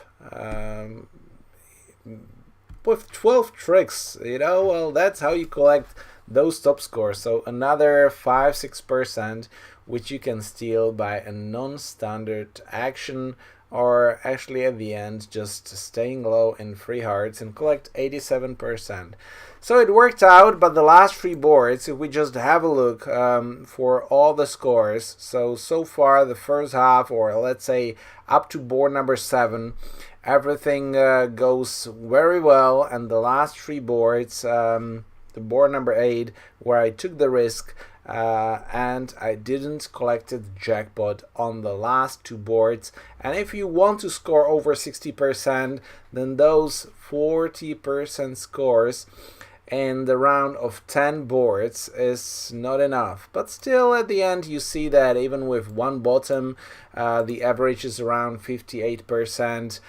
with 12 tricks, you know. Well, that's how you collect those top scores. So another 5-6%, which you can steal by a non-standard action, or actually at the end just staying low in free hearts and collect 87%. So it worked out, but the last 3 boards, if we just have a look for all the scores, so far the first half, or let's say up to board number 7, everything goes very well, and the last 3 boards, the board number 8, where I took the risk, and I didn't collect the jackpot on the last 2 boards. And if you want to score over 60%, then those 40% scores in the round of 10 boards is not enough. But still, at the end, you see that even with 1 bottom, the average is around 58%,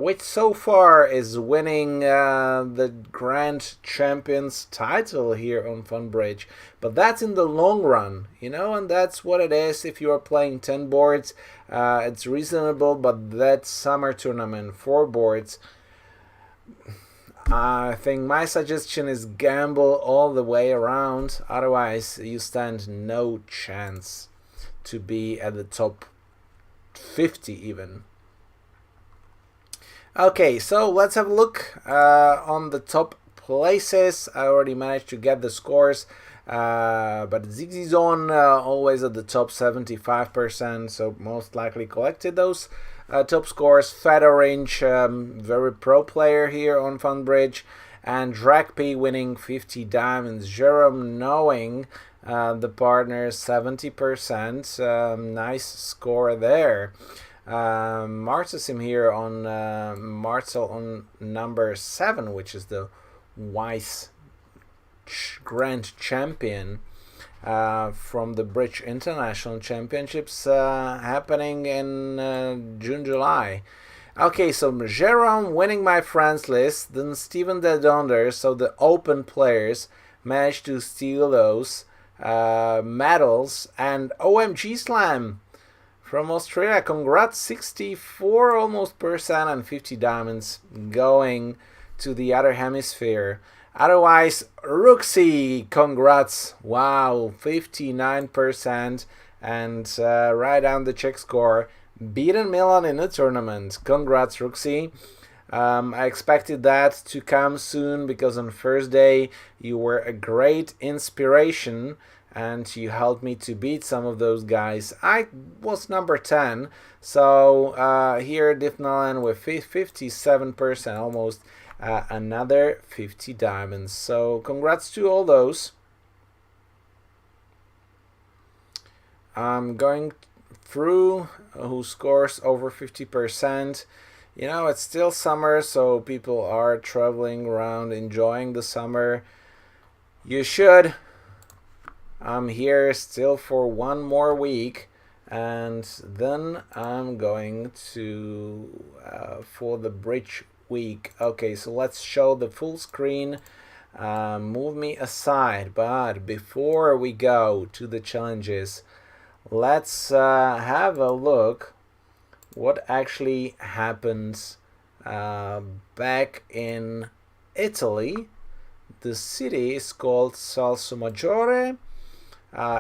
which so far is winning the Grand Champions title here on Funbridge. But that's in the long run, and that's what it is. If you are playing 10 boards, it's reasonable, but that summer tournament, 4 boards, I think my suggestion is gamble all the way around, otherwise you stand no chance to be at the top 50 even. Okay, so let's have a look on the top places. I already managed to get the scores, but Zigzizon always at the top 75%, so most likely collected those top scores. Fedorange, very pro player here on Funbridge, and Dragp winning 50 diamonds. Jerome knowing the partners 70%, nice score there. Marcelsim here on Marcel on number 7, which is the Vice Grand Champion from the Bridge International Championships happening in June-July. Okay, so Jerome winning my friends list, then Steven Dedonder, so the open players managed to steal those medals, and OMG Slam from Australia, congrats, 64 almost percent and 50 diamonds going to the other hemisphere. Otherwise, Rooksy, congrats, wow, 59% and right down the Czech score, beaten Milan in the tournament. Congrats, Rooksy. I expected that to come soon because on first day you were a great inspiration and you helped me to beat some of those guys. I was number 10, so here Diffnalan with 57% almost, another 50 diamonds. So congrats to all those. I'm going through who scores over 50%. It's still summer, so people are traveling around enjoying the summer. You should. I'm here still for 1 more week, and then I'm going to for the bridge week. Okay, so let's show the full screen. Move me aside, but before we go to the challenges, let's have a look what actually happens back in Italy. The city is called Salsomaggiore.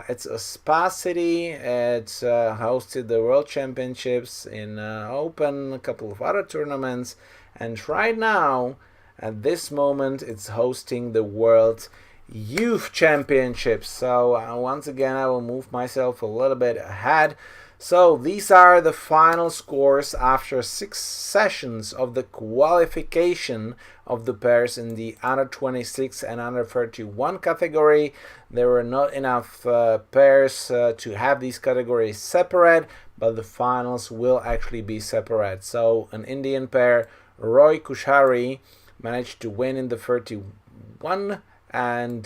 It's a spa city. It hosted the World Championships in Open, a couple of other tournaments, and right now, at this moment, it's hosting the World Youth Championships. So once again, I will move myself a little bit ahead. So these are the final scores after 6 sessions of the qualification of the pairs in the under 26 and under 31 category. There were not enough pairs to have these categories separate, but the finals will actually be separate. So an Indian pair, Roy Kushari, managed to win in the 31, and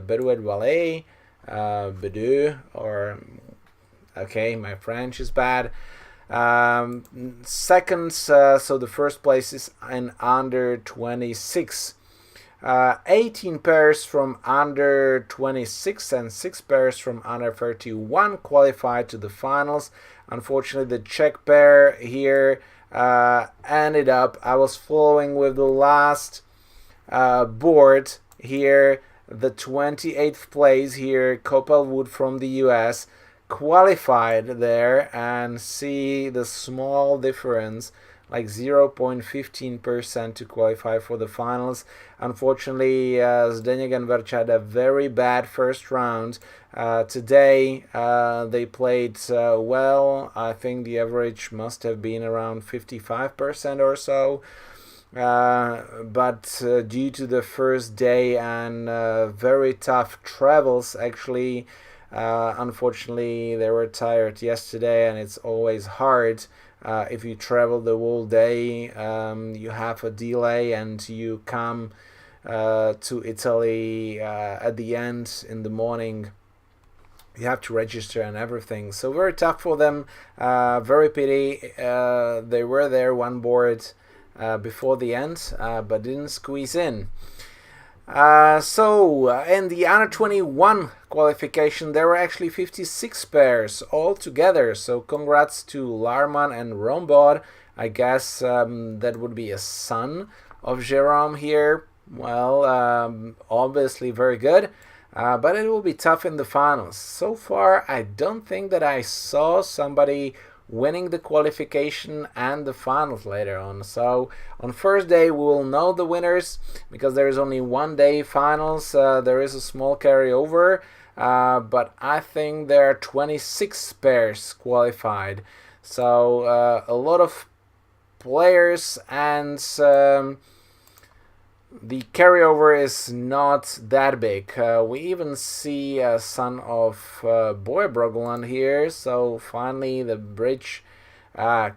Bedoued Valet, Bedou, or okay, my French is bad. Second, so the first place is in under 26. 18 pairs from under 26 and 6 pairs from under 31 qualified to the finals. Unfortunately, the Czech pair here ended up, I was following with the last board here, the 28th place here, Copelwood from the US, qualified there, and see the small difference, like 0.15% to qualify for the finals. Unfortunately, Zdeněk and Verč had a very bad first round. Today they played well. I think the average must have been around 55% or so. But due to the first day and very tough travels, actually, unfortunately they were tired yesterday, and it's always hard if you travel the whole day. You have a delay and you come to Italy at the end in the morning. You have to register and everything, so very tough for them. Very pity. They were there one board before the end, but didn't squeeze in. So in the under 21 qualification, there were actually 56 pairs all together. So congrats to Larman and Rombod. I guess that would be a son of Jerome here. Well, obviously very good, but it will be tough in the finals. So far, I don't think that I saw somebody winning the qualification and the finals later on. So on first day we will know the winners, because there is only one day finals. There is a small carryover, but I think there are 26 pairs qualified, so a lot of players, and the carryover is not that big. We even see a son of Boy Brogland here, so finally the bridge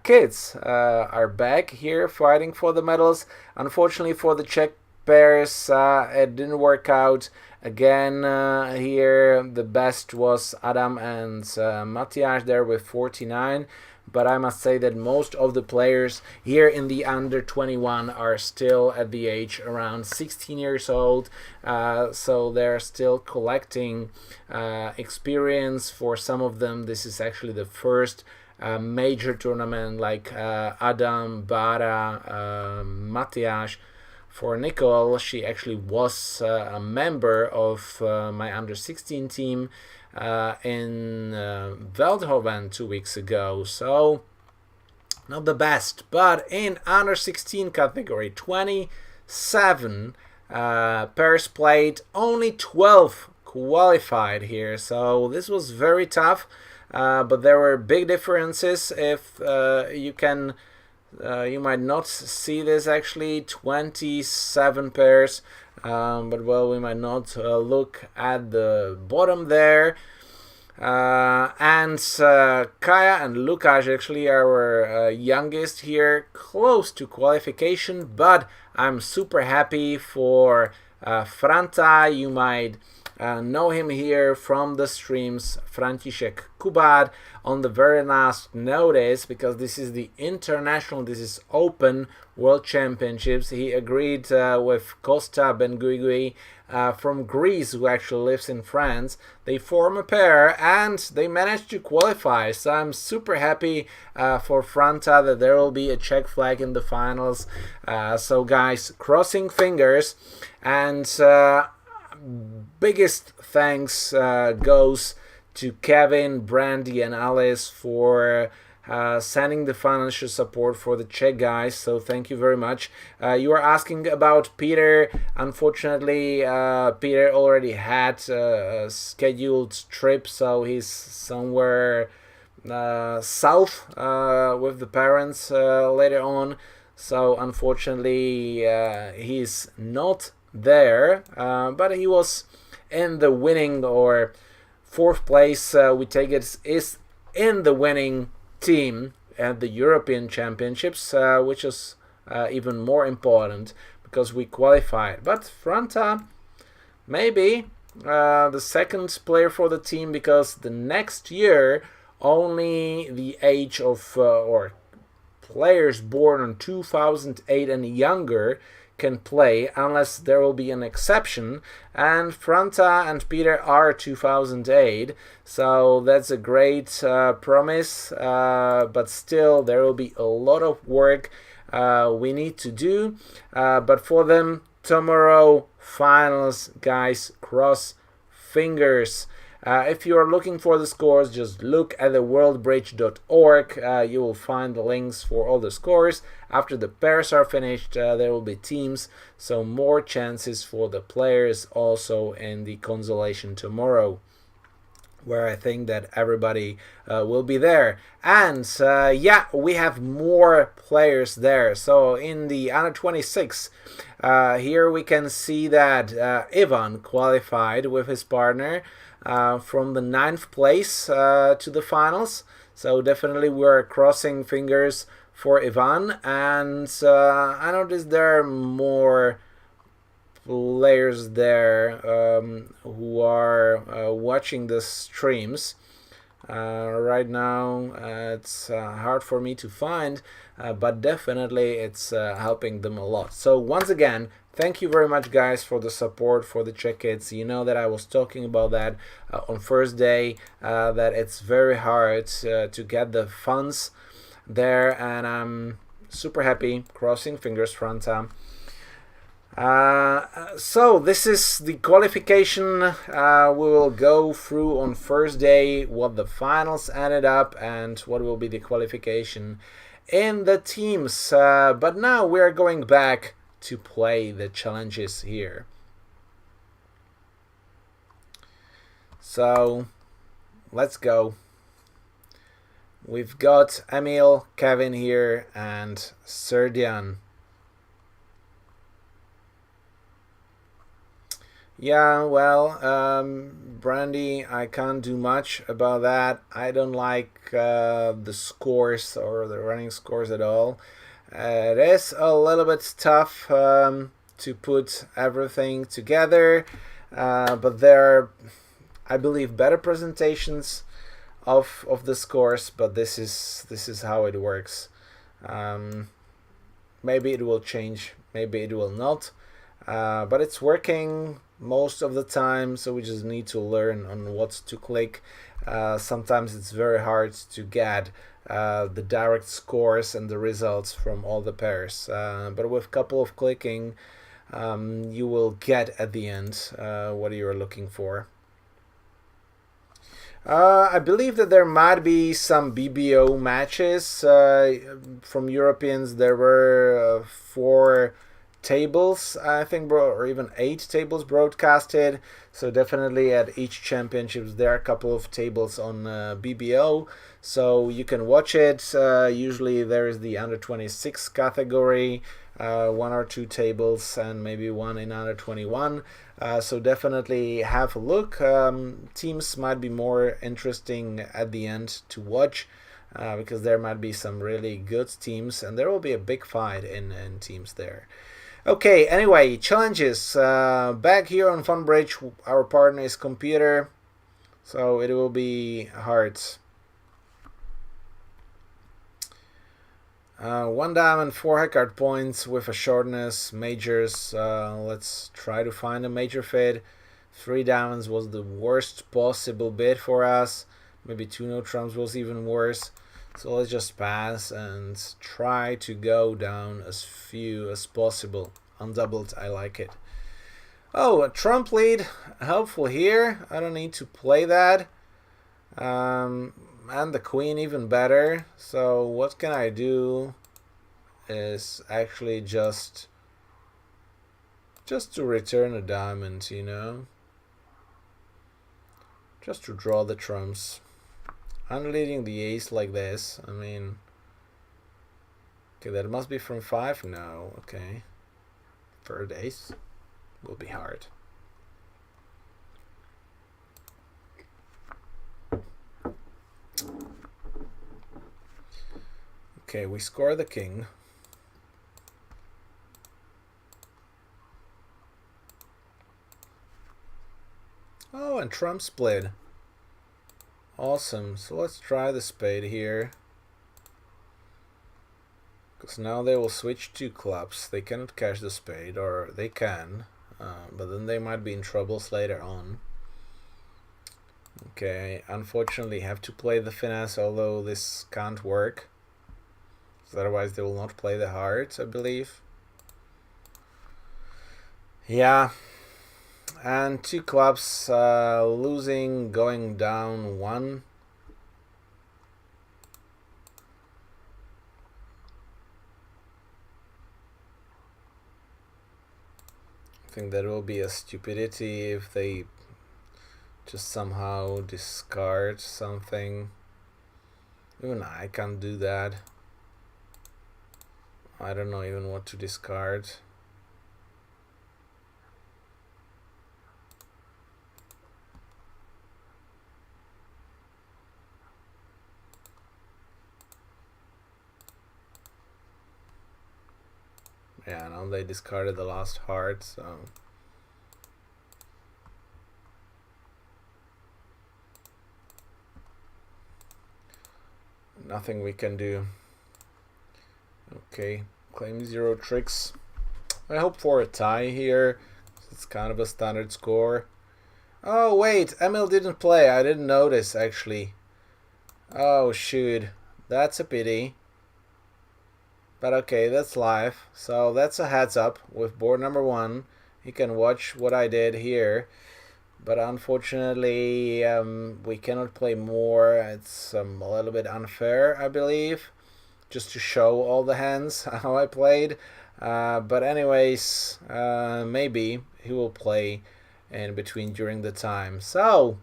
kids are back here fighting for the medals. Unfortunately for the Czech pairs, it didn't work out. Again, here the best was Adam and Matthias there with 49. But I must say that most of the players here in the under 21 are still at the age around 16 years old, so they're still collecting experience. For some of them, this is actually the first major tournament, like Adam, Bara, Matthias. For Nicole, she actually was a member of my under 16 team in Veldhoven 2 weeks ago, so not the best. But in under 16 category, 27 pairs played, only 12 qualified here, so this was very tough, but there were big differences. If you can you might not see this, actually 27 pairs, but well, we might not look at the bottom there. And Kaya and Lukáš actually are our youngest here, close to qualification, but I'm super happy for Franta. You might know him here from the streams, František Kubát, on the very last notice, because this is the international, this is open world championships. He agreed with Costa Benguigui from Greece, who actually lives in France. They form a pair and they managed to qualify, so I'm super happy for Franta that there will be a Czech flag in the finals. So guys, crossing fingers, and biggest thanks goes to Kevin, Brandy and Alice for sending the financial support for the Czech guys, so thank you very much. You are asking about Peter. Unfortunately, Peter already had a scheduled trip, so he's somewhere south with the parents later on, so unfortunately he's not there, but he was in the winning, or fourth place, we take it, is in the winning team at the European Championships, which is even more important because we qualified. But Franta, maybe the second player for the team, because the next year only the age of or players born in 2008 and younger can play, unless there will be an exception, and Franta and Peter are 2008, so that's a great promise, but still there will be a lot of work we need to do, but for them tomorrow finals, guys, cross fingers. If you are looking for the scores, just look at the worldbridge.org. You will find the links for all the scores. After the pairs are finished, there will be teams, so more chances for the players also in the consolation tomorrow, where I think that everybody will be there. And yeah, we have more players there. So in the under 26, here we can see that Ivan qualified with his partner from the 9th place to the finals. So definitely we're crossing fingers for Ivan. And I noticed there are more players there who are watching the streams. Right now it's hard for me to find, but definitely it's helping them a lot. So once again, thank you very much, guys, for the support for the check-its. You know that I was talking about that on first day, that it's very hard to get the funds there, and I'm super happy, crossing fingers, Franta. So this is the qualification. We will go through on first day what the finals ended up and what will be the qualification in the teams. But now we are going back to play the challenges here. So let's go. We've got Emil, Kevin here, and Serdian. Yeah, well, Brandy, I can't do much about that. I don't like the scores or the running scores at all. It is a little bit tough to put everything together, but there are, I believe, better presentations of the scores. But this is how it works. Maybe it will change, maybe it will not. But it's working most of the time, so we just need to learn on what to click. Sometimes it's very hard to get the direct scores and the results from all the pairs, but with a couple of clicking you will get at the end what you're looking for. I believe that there might be some BBO matches from Europeans. There were 4 tables, I think, or even 8 tables broadcasted. So definitely at each championships there are a couple of tables on BBO, so you can watch it. Usually there is the under 26 category, 1 or 2 tables, and maybe 1 in under 21. So definitely have a look. Teams might be more interesting at the end to watch, because there might be some really good teams, and there will be a big fight in teams there. Okay, anyway, challenges. Back here on Funbridge, our partner is computer, so it will be hard. 1 diamond, 4 high card points with a shortness, majors. Let's try to find a major fit. 3 diamonds was the worst possible bid for us. Maybe 2 no trumps was even worse. So let's just pass and try to go down as few as possible. Undoubled, I like it. Oh, a trump lead, helpful here. I don't need to play that. And the queen even better. So what can I do is actually just to return a diamond, you know. Just to draw the trumps. Unleading the ace like this, I mean, okay, that must be from 5 now. Okay, third ace will be hard. Okay, we score the king. Oh, and trump split. Awesome, so let's try the spade here. Because now they will switch to clubs. They cannot cash the spade, or they can, but then they might be in troubles later on. Okay, unfortunately have to play the finesse, although this can't work. Otherwise they will not play the heart, I believe. Yeah, and 2 clubs, losing, going down 1. I think that will be a stupidity if they just somehow discard something. Even I can't do that. I don't know even what to discard. Yeah, now they discarded the last heart, so nothing we can do. Okay, claim 0 tricks. I hope for a tie here. It's kind of a standard score. Oh wait, Emil didn't play. I didn't notice actually. Oh shoot, that's a pity. But okay, that's live. So that's a heads up with board number 1. You can watch what I did here. But unfortunately, we cannot play more. It's a little bit unfair, I believe. Just to show all the hands how I played. But anyways, maybe he will play in between during the time. So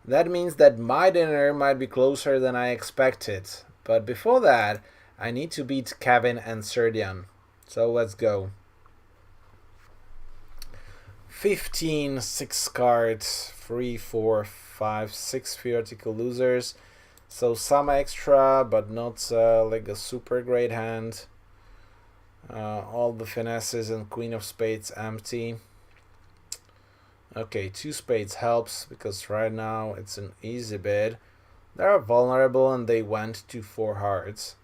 that means that my dinner might be closer than I expected. But before that, I need to beat Kevin and Serdian. So let's go. 15 6 cards, 3 4 5 6 theoretical losers. So some extra, but not like a super great hand. All the finesses and Queen of Spades empty. Okay, 2 spades helps because right now it's an easy bid. They're vulnerable and they went to 4 hearts.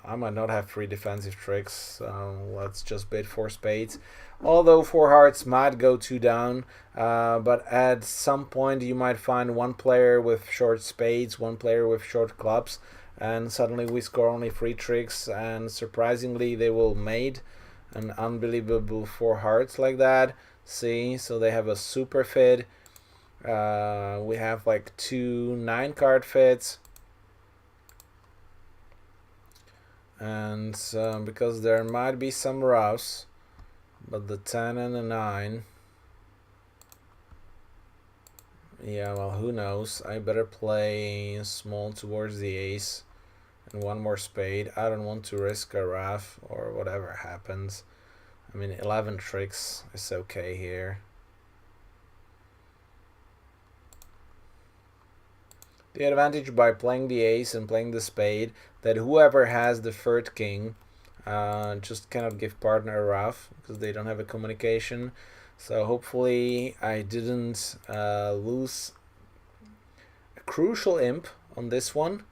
I might not have 3 defensive tricks, so let's just bid 4 spades. Although 4 hearts might go 2 down, but at some point you might find 1 player with short spades, 1 player with short clubs, and suddenly we score only 3 tricks, and surprisingly they will mate an unbelievable 4 hearts like that. See, so they have a super fit. We have like 2 9-card fits. And because there might be some roughs, but the 10 and the 9, yeah, well, who knows. I better play small towards the ace and 1 more spade. I don't want to risk a rough or whatever happens. I mean, 11 tricks is okay here. The advantage by playing the ace and playing the spade, that whoever has the third king just cannot give partner a rough because they don't have a communication. So hopefully I didn't lose a crucial imp on this one.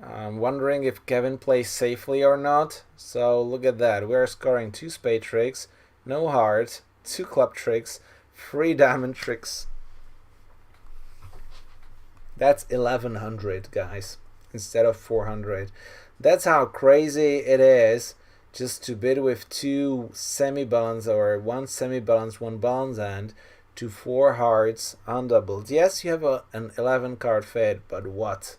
I'm wondering if Kevin plays safely or not. So look at that, we're scoring 2 spade tricks, no heart, 2 club tricks, 3 diamond tricks. That's 1100, guys, instead of 400. That's how crazy it is just to bid with 2 semi-balanced or 1 semi-balanced, 1 balanced hand to 4 hearts undoubled. Yes, you have an 11-card fit, but what?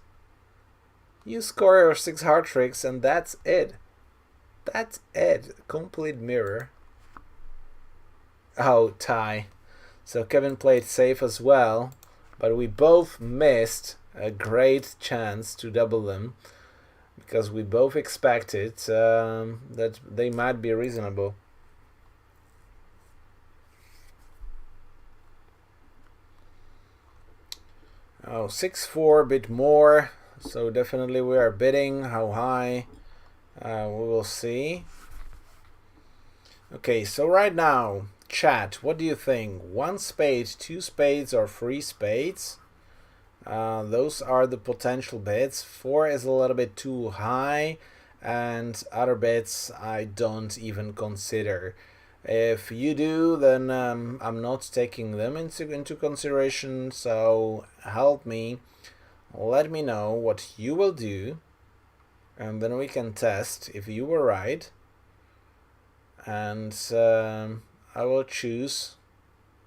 You score your 6 heart tricks and that's it. That's it. Complete mirror. Oh, tie. So Kevin played safe as well. But we both missed a great chance to double them because we both expected that they might be reasonable. Oh, 6-4, a bit more. So definitely we are bidding. How high? We will see. Okay, so right now, chat, what do you think? 1 spade, 2 spades, or 3 spades? Those are the potential bids. 4 is a little bit too high, and other bids I don't even consider. If you do, then I'm not taking them into consideration, so help me. Let me know what you will do, and then we can test if you were right. And I will choose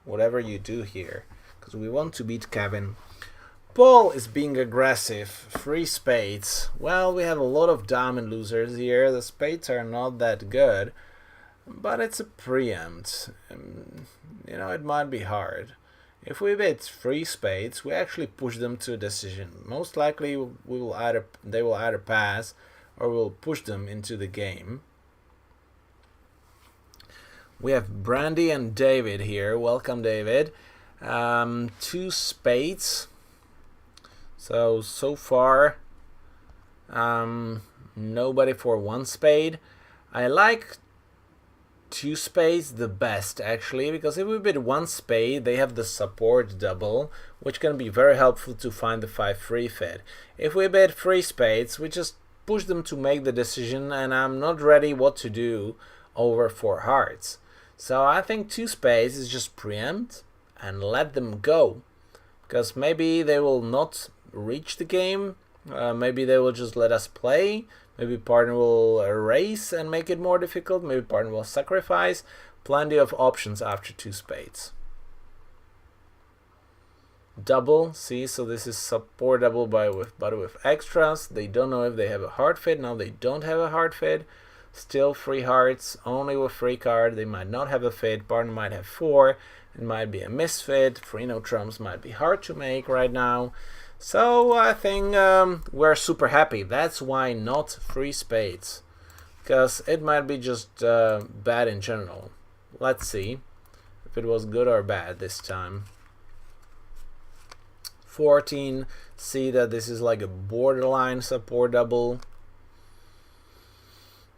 whatever you do here, because we want to beat Kevin. Paul is being aggressive. 3 spades. Well, we have a lot of diamond losers here. The spades are not that good, but it's a preempt. You know, it might be hard. If we bet 3 spades, we actually push them to a decision. Most likely, they will either pass or we'll push them into the game. We have Brandy and David here. Welcome, David. 2 spades. So far, nobody for 1 spade. I like 2 spades the best, actually, because if we bid 1 spade, they have the support double, which can be very helpful to find the 5-3 fit. If we bid 3 spades, we just push them to make the decision, and I'm not ready what to do over 4 hearts. So I think 2 spades is just preempt and let them go, because maybe they will not reach the game, maybe they will just let us play, maybe partner will erase and make it more difficult, maybe partner will sacrifice. Plenty of options after 2 spades. Double, see, so this is support double but with extras. They don't know if they have a hard fit. Now they don't have a hard fit. Still 3 hearts, only with 3 cards. They might not have a fit. Partner might have 4. It might be a misfit. 3 no trumps might be hard to make right now. So I think we're super happy. That's why not 3 spades, because it might be just bad in general. Let's see if it was good or bad this time. 14. See that this is like a borderline support double.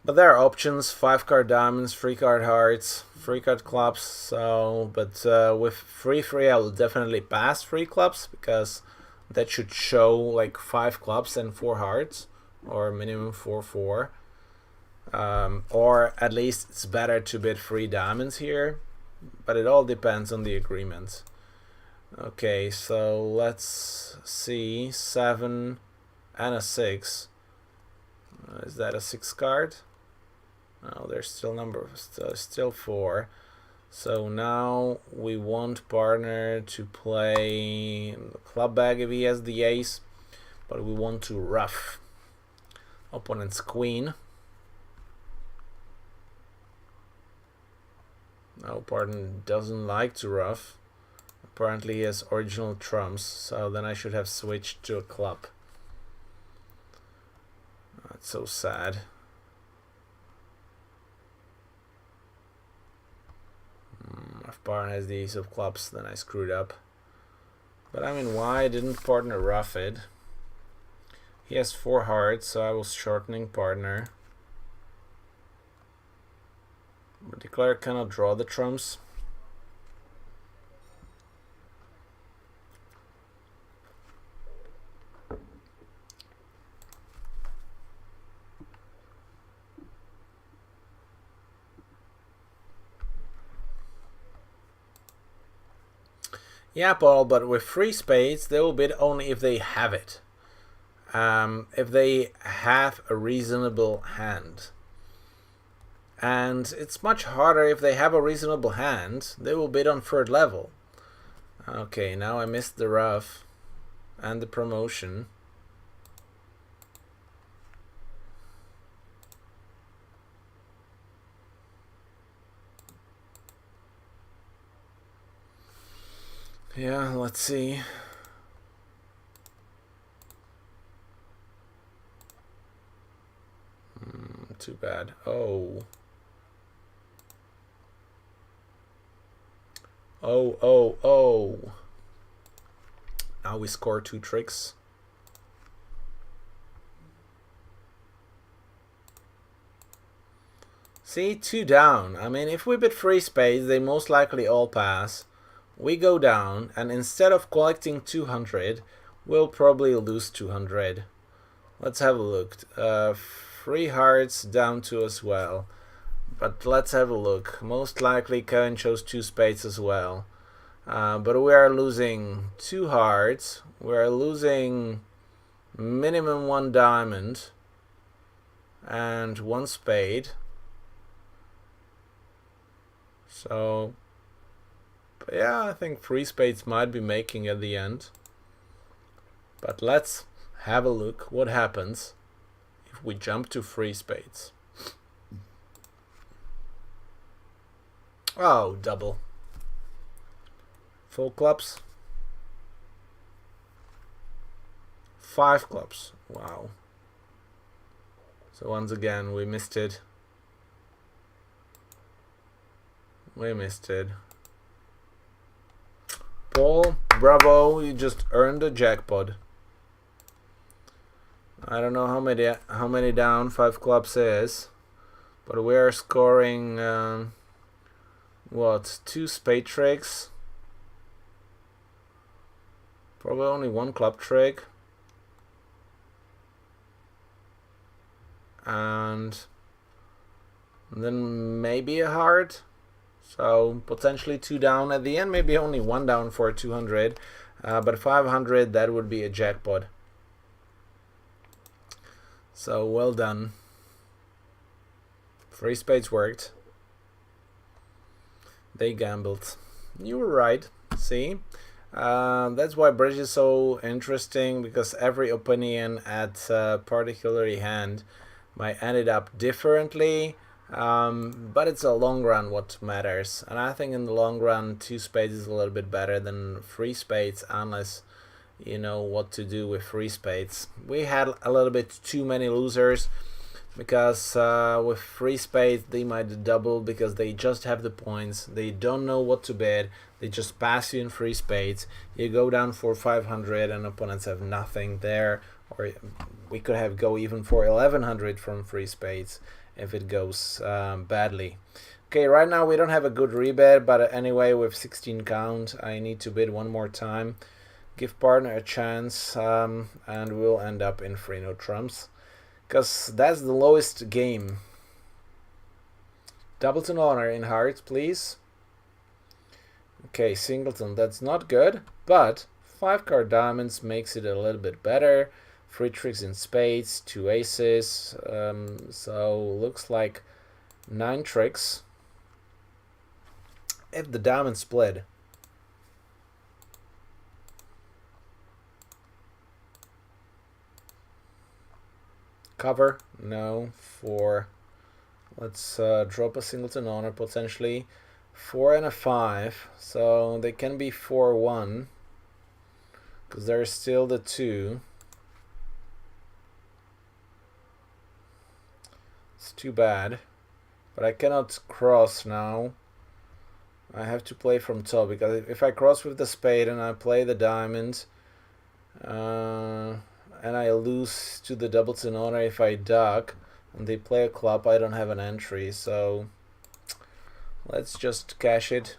But there are options: 5 card diamonds, 3 card hearts, 3 card clubs. So, but with 3-3, I will definitely pass 3 clubs, because that should show like 5 clubs and 4 hearts, or minimum 4-4. Or at least it's better to bid 3 diamonds here, but it all depends on the agreement. Okay, so let's see. 7 and a 6. Is that a 6 card? No, there's still 4. So now we want partner to play the club bag if he has the ace, but we want to ruff opponent's queen. No, partner doesn't like to ruff. Apparently he has original trumps, so then I should have switched to a club. That's so sad. If partner has the ace of clubs, then I screwed up. But I mean, why didn't partner ruff it? He has 4 hearts, so I was shortening partner. But declare cannot draw the trumps. Yeah, Paul, but with 3 spades, they will bid only if they have it. If they have a reasonable hand. And it's much harder if they have a reasonable hand. They will bid on 3rd level. Okay, now I missed the ruff and the promotion. Yeah, let's see. Too bad. Oh. Oh. Now we score 2 tricks. See, 2 down. I mean, if we bid 3 spades, they most likely all pass. We go down, and instead of collecting 200, we'll probably lose 200. Let's have a look. 3 hearts down to as well. But let's have a look. Most likely Kevin chose 2 spades as well. But we are losing 2 hearts. We are losing minimum 1 diamond and 1 spade. So, but yeah, I think free spades might be making at the end. But let's have a look what happens if we jump to free spades. Oh, double. Full clubs. 5 clubs. Wow. So once again, we missed it. We missed it. Paul, bravo, you just earned a jackpot. I don't know how many down 5 clubs is, but we are scoring what, 2 spade tricks? Probably only 1 club trick. And then maybe a heart. So potentially 2 down at the end, maybe only 1 down for 200. But 500, that would be a jackpot. So well done. Free spades worked. They gambled. You were right. See? That's why bridge is so interesting, because every opinion at a particular hand might end it up differently. But it's a long run what matters, and I think in the long run 2 spades is a little bit better than free spades, unless you know what to do with free spades. We had a little bit too many losers, because with free spades they might double because they just have the points, they don't know what to bid, they just pass you in free spades, you go down for 500 and opponents have nothing there, or we could have go even for 1100 from free spades if it goes badly. Okay, right now we don't have a good rebid, but anyway, with 16 count I need to bid one more time, give partner a chance, and we'll end up in free no trumps, because that's the lowest game. Doubleton honor in hearts, please. Okay, singleton, that's not good, but 5 card diamonds makes it a little bit better. 3 tricks in spades, 2 aces, so looks like 9 tricks. If the diamond split, cover, no, 4. Let's drop a singleton honor, potentially 4 and a 5, so they can be 4-1, because there's still the 2. It's too bad, but I cannot cross now. I have to play from top, because if I cross with the spade and I play the diamond, and I lose to the doubleton honor if I duck, and they play a club, I don't have an entry, so let's just cash it.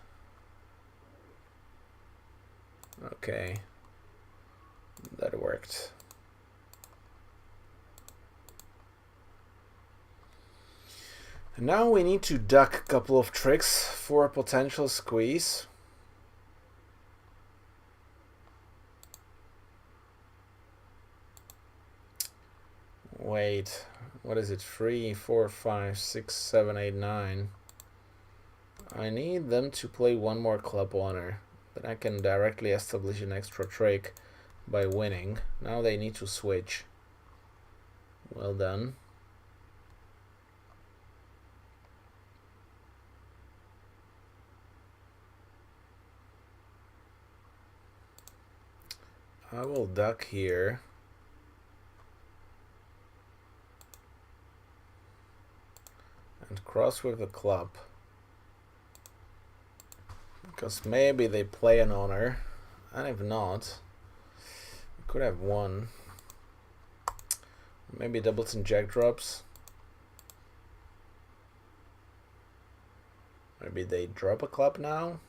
Okay, that worked. And now we need to duck a couple of tricks for a potential squeeze. Wait, what is it? 3, 4, 5, 6, 7, 8, 9. I need them to play one more club honor. Then I can directly establish an extra trick by winning. Now they need to switch. Well done. I will duck here. And cross with the club. Because maybe they play an honor. And if not, we could have won. Maybe doubleton jack drops. Maybe they drop a club now.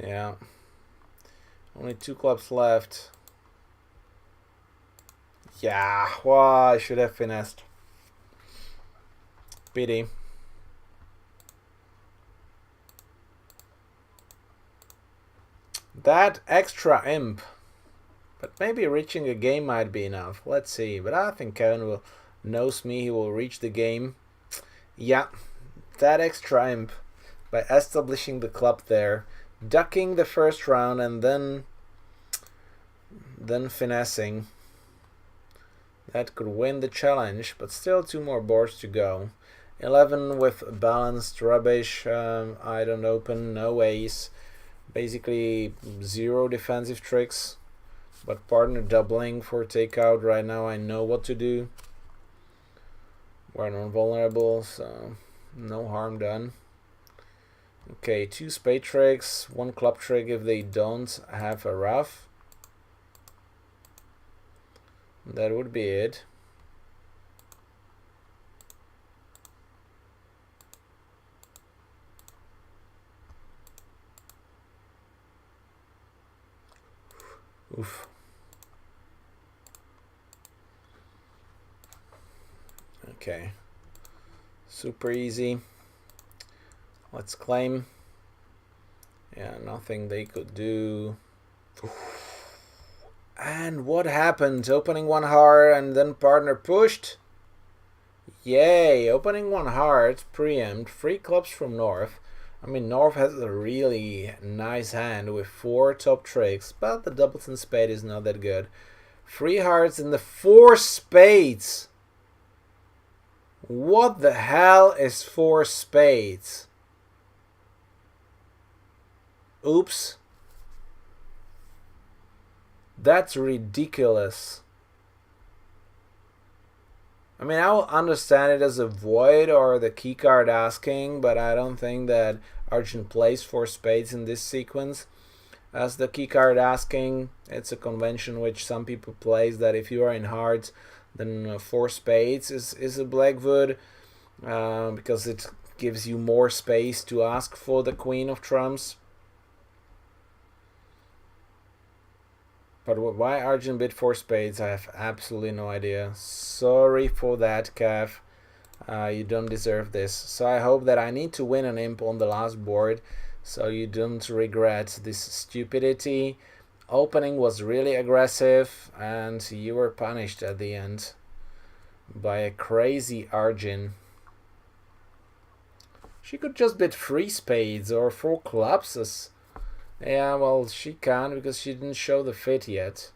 Yeah, only 2 clubs left. Yeah, well, I should have finessed. Pity. That extra imp. But maybe reaching a game might be enough. Let's see. But I think Kevin knows me. He will reach the game. Yeah, that extra imp. By establishing the club there. Ducking the first round and then finessing. That could win the challenge. But still 2 more boards to go. 11 with balanced rubbish. I don't open. No ace. Basically 0 defensive tricks. But partner doubling for takeout. Right now I know what to do. We're non-vulnerable, so no harm done. Okay, 2 spade tricks, 1 club trick if they don't have a rough. That would be it. Oof. Okay, super easy. Let's claim. Yeah, nothing they could do. And what happened? Opening 1 heart and then partner pushed. Yay, opening 1 heart, preempt, 3 clubs from North. I mean, North has a really nice hand with 4 top tricks, but the doubleton spade is not that good. 3 hearts and the 4 spades. What the hell is 4 spades? Oops. That's ridiculous. I mean, I will understand it as a void or the keycard asking, but I don't think that Argent plays 4 spades in this sequence. As the keycard asking, it's a convention which some people plays that if you are in hearts, then 4 spades is a blackwood because it gives you more space to ask for the queen of trumps. But why Argent bid 4 spades, I have absolutely no idea. Sorry for that, Kev. You don't deserve this. So I hope that I need to win an imp on the last board, so you don't regret this stupidity. Opening was really aggressive, and you were punished at the end by a crazy Argent. She could just bid 3 spades or 4 clubs. Yeah, well, she can because she didn't show the fit yet.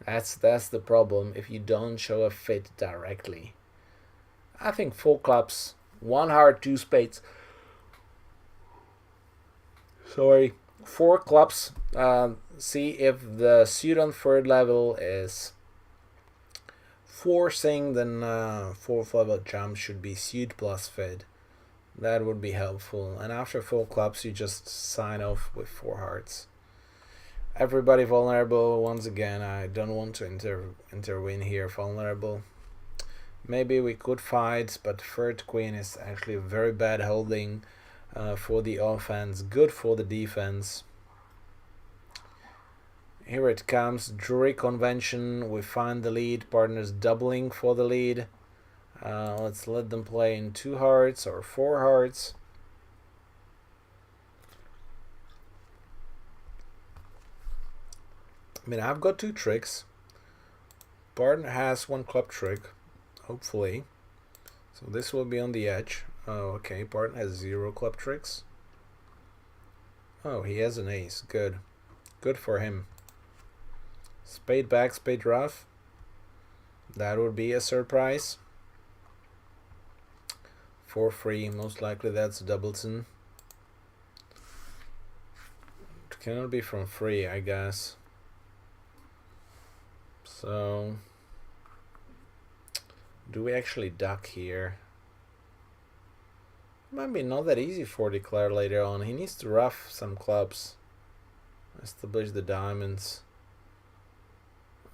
That's the problem if you don't show a fit directly. I think 4 clubs, 1 heart, 2 spades. Sorry, 4 clubs. See if the suit on 3rd level is forcing, then 4th level jump should be suit plus fit. That would be helpful. And after 4 clubs, you just sign off with 4 hearts. Everybody vulnerable. Once again, I don't want to intervene here. Vulnerable. Maybe we could fight, but 3rd queen is actually a very bad holding for the offense. Good for the defense. Here it comes. Jury convention. We find the lead. Partners doubling for the lead. Let's let them play in 2 hearts or 4 hearts. I mean, I've got 2 tricks. Partner has 1 club trick, hopefully. So this will be on the edge. Oh, okay. Partner has 0 club tricks. Oh, he has an ace. Good. Good for him. Spade back, spade rough. That would be a surprise. 4-3, most likely that's doubleton. It cannot be from 3, I guess. So, do we actually duck here? Might be not that easy for Declare later on. He needs to rough some clubs. Establish the diamonds.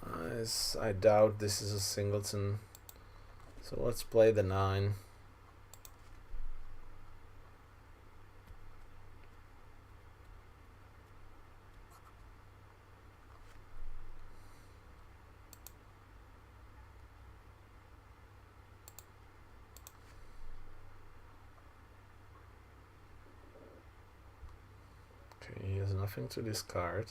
I doubt this is a singleton. So let's play the 9. nothing to discard.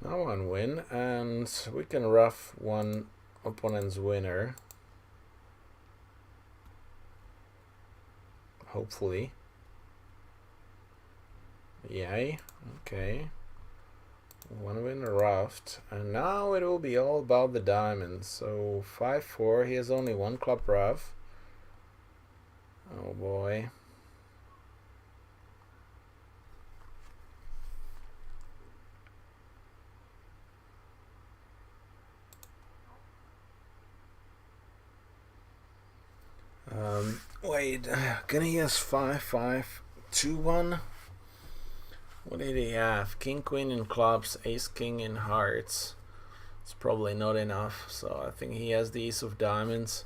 Now one win, and we can rough one opponent's winner. Hopefully. Yay. Okay. One win roughed, and now it will be all about the diamonds. So 5-4. He has only one club rough. Oh boy. Wait, can he has 5-5-2-1? What did he have? King, queen in clubs, ace, king in hearts. It's probably not enough, so I think he has the ace of diamonds.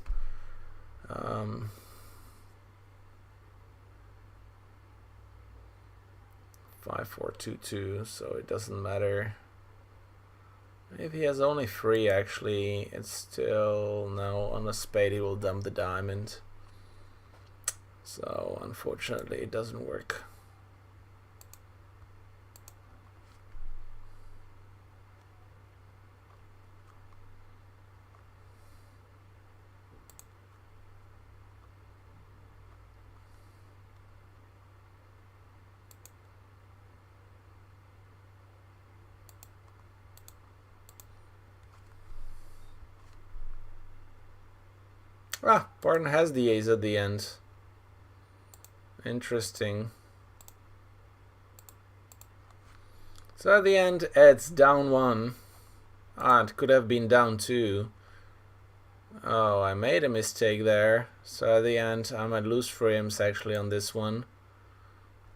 5-4-2-2, so it doesn't matter. If he has only 3, actually, it's still no. On a spade, he will dump the diamond. So unfortunately, it doesn't work. Ah, Barton has the ace at the end. Interesting. So at the end, it's down 1. Ah, it could have been down 2. Oh, I made a mistake there. So at the end, I might lose frames actually on this one.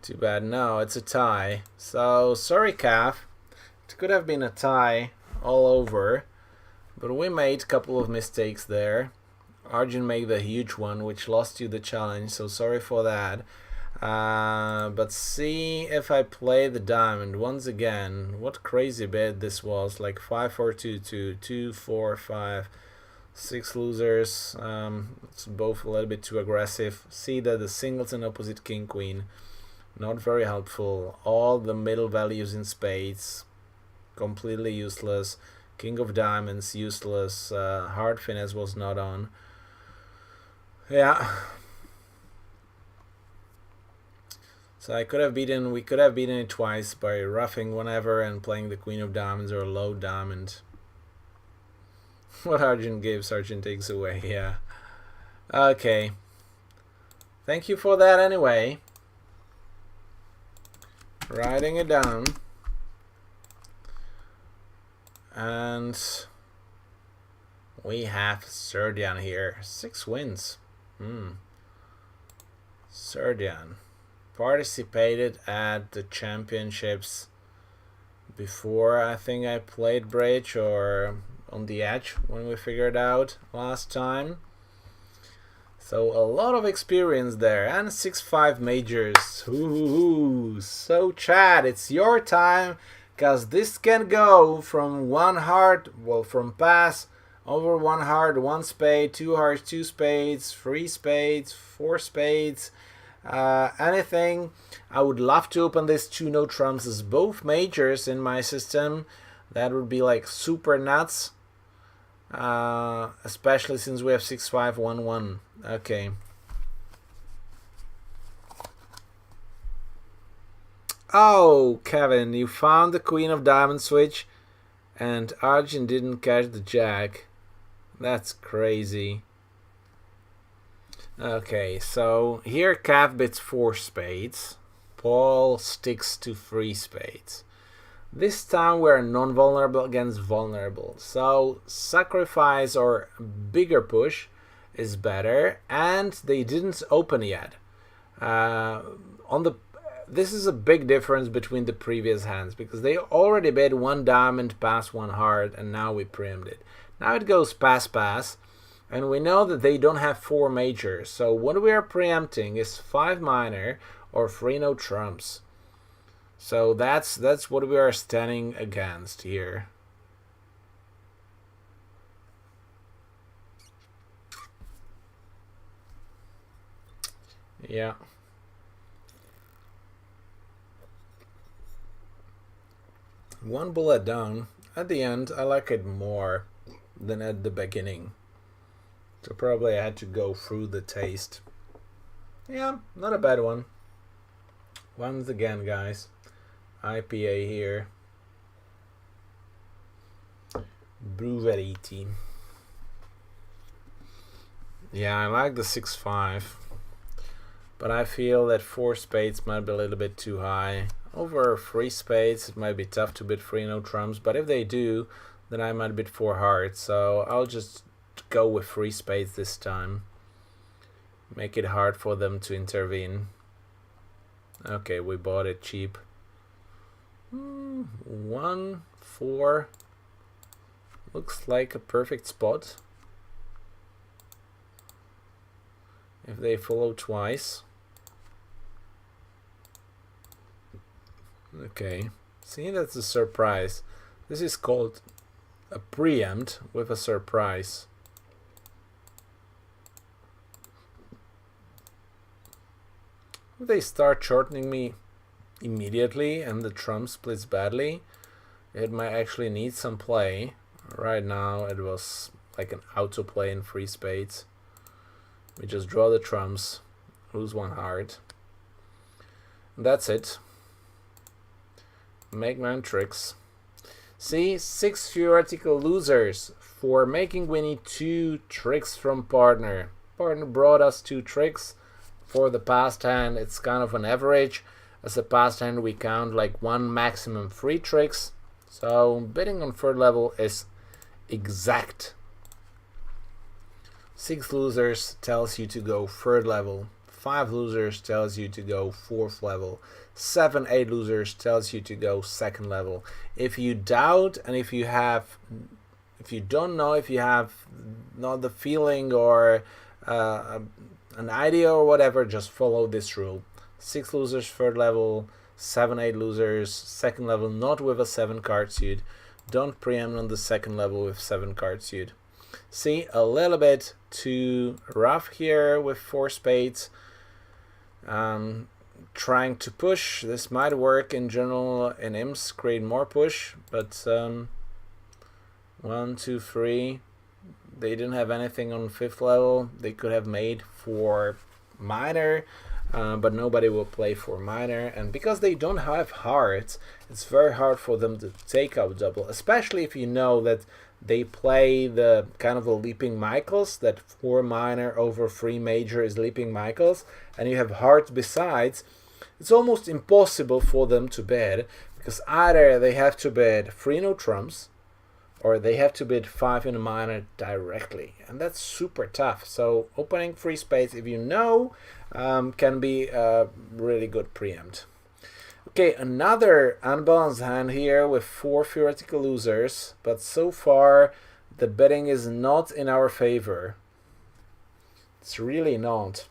Too bad. No, it's a tie. So, sorry, Calf. It could have been a tie all over. But we made a couple of mistakes there. Arjun made the huge one, which lost you the challenge, so sorry for that. But see if I play the diamond once again. What crazy bid this was, like 5-4-2-2, 2-4-5, 6 losers. It's both a little bit too aggressive. See that the singleton opposite king queen, not very helpful. All the middle values in spades, completely useless. King of diamonds, useless. Hard finesse was not on. Yeah. So we could have beaten it twice by roughing whenever and playing the queen of diamonds or a low diamond. What Arjun gives, Arjun takes away, yeah. Okay. Thank you for that anyway. Writing it down. And we have Serdian here. 6 wins. Serdian participated at the championships before. I think I played bridge or on the edge when we figured out last time. So a lot of experience there, and 6-5 majors. Ooh, so Chad, it's your time, because this can go from 1 heart, well, from pass over 1 heart, 1 spade, 2 hearts, 2 spades, 3 spades, 4 spades, anything. I would love to open this 2 no trumps as both majors in my system. That would be like super nuts, especially since we have 6-5, 1-1. Okay. Oh, Kevin, you found the queen of diamond switch and Arjun didn't catch the jack. That's crazy. Okay, so here Cav bits 4 spades. Paul sticks to 3 spades. This time we're non-vulnerable against vulnerable. So sacrifice or bigger push is better, and they didn't open yet. This is a big difference between the previous hands, because they already bid 1 diamond, pass 1 heart, and now we preempt it. Now it goes pass, and we know that they don't have 4 majors. So what we are preempting is 5 minor or 3 no trumps. So that's what we are standing against here. Yeah. One bullet down. At the end, I like it more than at the beginning. So probably I had to go through the taste. Yeah, not a bad one. Once again, guys, IPA here. Brewery. Yeah, I like the 6.5, but I feel that 4 spades might be a little bit too high. Over 3 spades, it might be tough to bid 3 no trumps, but if they do, then I might bid 4 hearts. So I'll just go with 3 spades this time. Make it hard for them to intervene. Okay, we bought it cheap. 1, 4. Looks like a perfect spot. If they follow twice. Okay. See, that's a surprise. This is called a preempt with a surprise. If they start shortening me immediately and the trump splits badly, it might actually need some play. Right now it was like an auto play in 3 spades. We just draw the trumps, lose 1 heart. And that's it. Make my own tricks. See, 6 theoretical losers for making we need 2 tricks from partner. Partner brought us 2 tricks. For the past hand, it's kind of an average. As a past hand, we count like 1 maximum 3 tricks. So bidding on 3rd level is exact. 6 losers tells you to go 3rd level. 5 losers tells you to go 4th level. 7, 8 losers tells you to go 2nd level. If you doubt and if you don't know, if you have not the feeling or an idea or whatever, just follow this rule. 6 losers 3rd level, 7, 8 losers 2nd level, not with a 7 card suit. Don't preempt on the 2nd level with 7 card suit. See, a little bit too rough here with 4 spades. Trying to push. This might work in general in imps, create more push, but 1, 2, 3. They didn't have anything on 5th level. They could have made for minor, but nobody will play for minor. And because they don't have hearts, it's very hard for them to take out double, especially if you know that they play the kind of the leaping Michaels, that 4 minor over 3 major is leaping Michaels, and you have hearts besides. It's almost impossible for them to bid, because either they have to bid 3 no trumps, or they have to bid 5 in a minor directly, and that's super tough. So opening 3 spades, if you know, can be a really good preempt. Okay, another unbalanced hand here with 4 theoretical losers, but so far the betting is not in our favor. It's really not.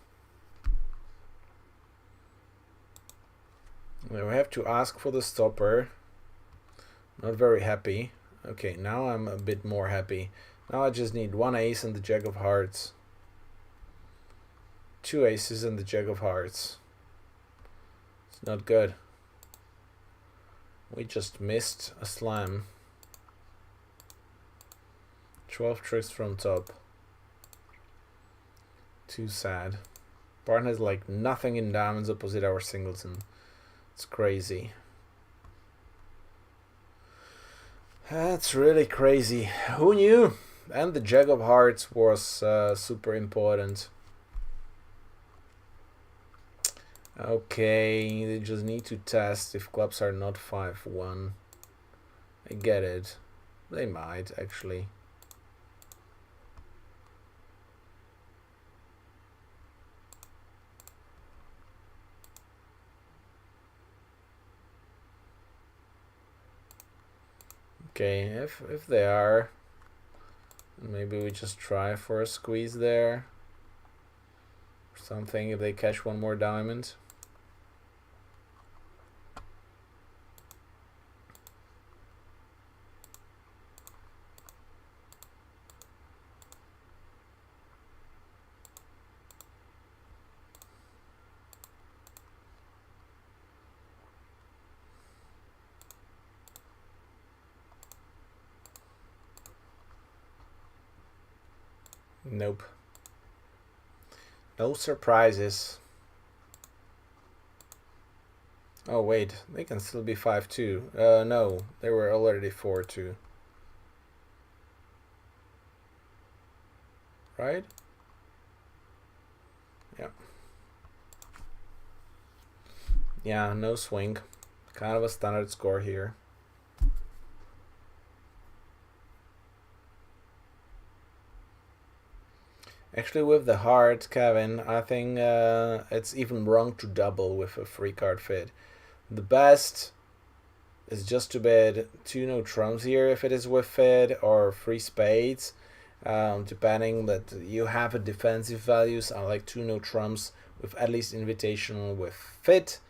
We have to ask for the stopper. Not very happy. Okay, now I'm a bit more happy. Now I just need 1 ace and the jack of hearts. 2 aces and the jack of hearts. It's not good. We just missed a slam. 12 tricks from top. Too sad. Partner has like nothing in diamonds opposite our singleton. It's crazy. That's really crazy. Who knew? And the jack of hearts was super important. Okay, they just need to test if clubs are not 5-1. I get it. They might, actually. Okay, if they are, maybe we just try for a squeeze there. Something if they catch 1 more diamond. Nope. No surprises. Oh wait, they can still be 5-2. No, they were already 4-2. Right? Yeah. Yeah, no swing. Kind of a standard score here. Actually, with the heart, Kevin, I think it's even wrong to double with a free card fit. The best is just to bet 2 no trumps here if it is with fit, or 3 spades, depending that you have a defensive values. I like 2 no trumps with at least invitational with fit,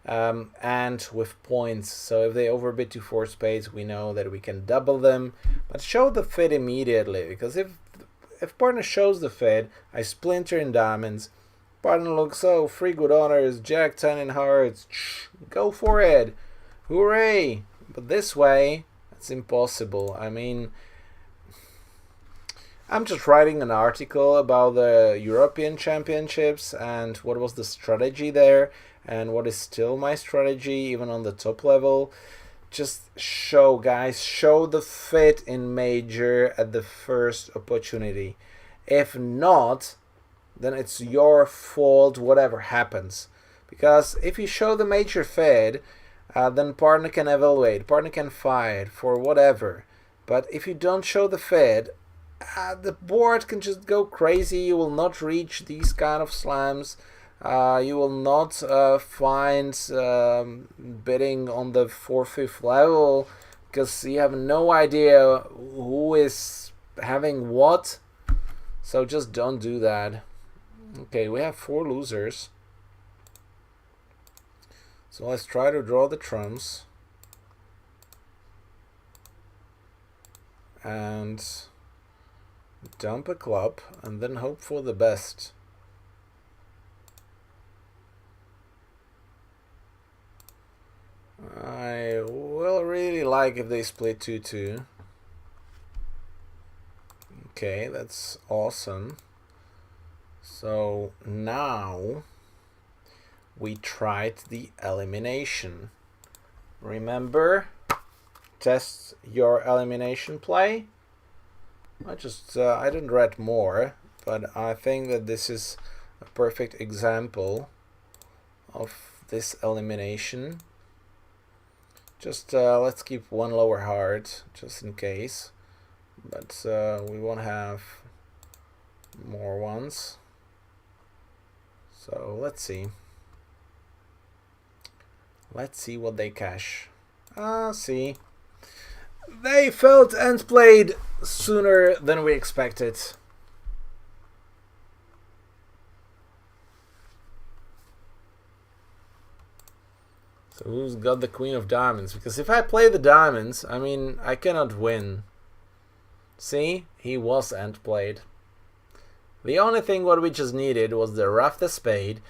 and with points. So if they overbid to 4 spades, we know that we can double them, but show the fit immediately, because if partner shows the fit, I splinter in diamonds. Partner looks, oh, 3 good honors, jack 10 in hearts, go for it, hooray! But this way, it's impossible. I mean, I'm just writing an article about the European Championships and what was the strategy there, and what is still my strategy, even on the top level. Just show, guys, show the fit in major at the first opportunity. If not, then it's your fault, whatever happens. Because if you show the major fit, then partner can evaluate, partner can fight for whatever. But if you don't show the fit, the board can just go crazy. You will not reach these kind of slams. You will not find bidding on the 4th-5th level, because you have no idea who is having what. So just don't do that. Okay, we have 4 losers. So let's try to draw the trumps. And dump a club, and then hope for the best. I will really like if they split 2-2. Okay, that's awesome. So now we tried the elimination. Remember, test your elimination play. I didn't read more, but I think that this is a perfect example of this elimination. Just let's keep 1 lower heart just in case, but we won't have more ones. So let's see what they cash. See, they felt and played sooner than we expected. So who's got the queen of diamonds? Because if I play the diamonds, I mean, I cannot win. See, he was end played. The only thing what we just needed was the rough the spade,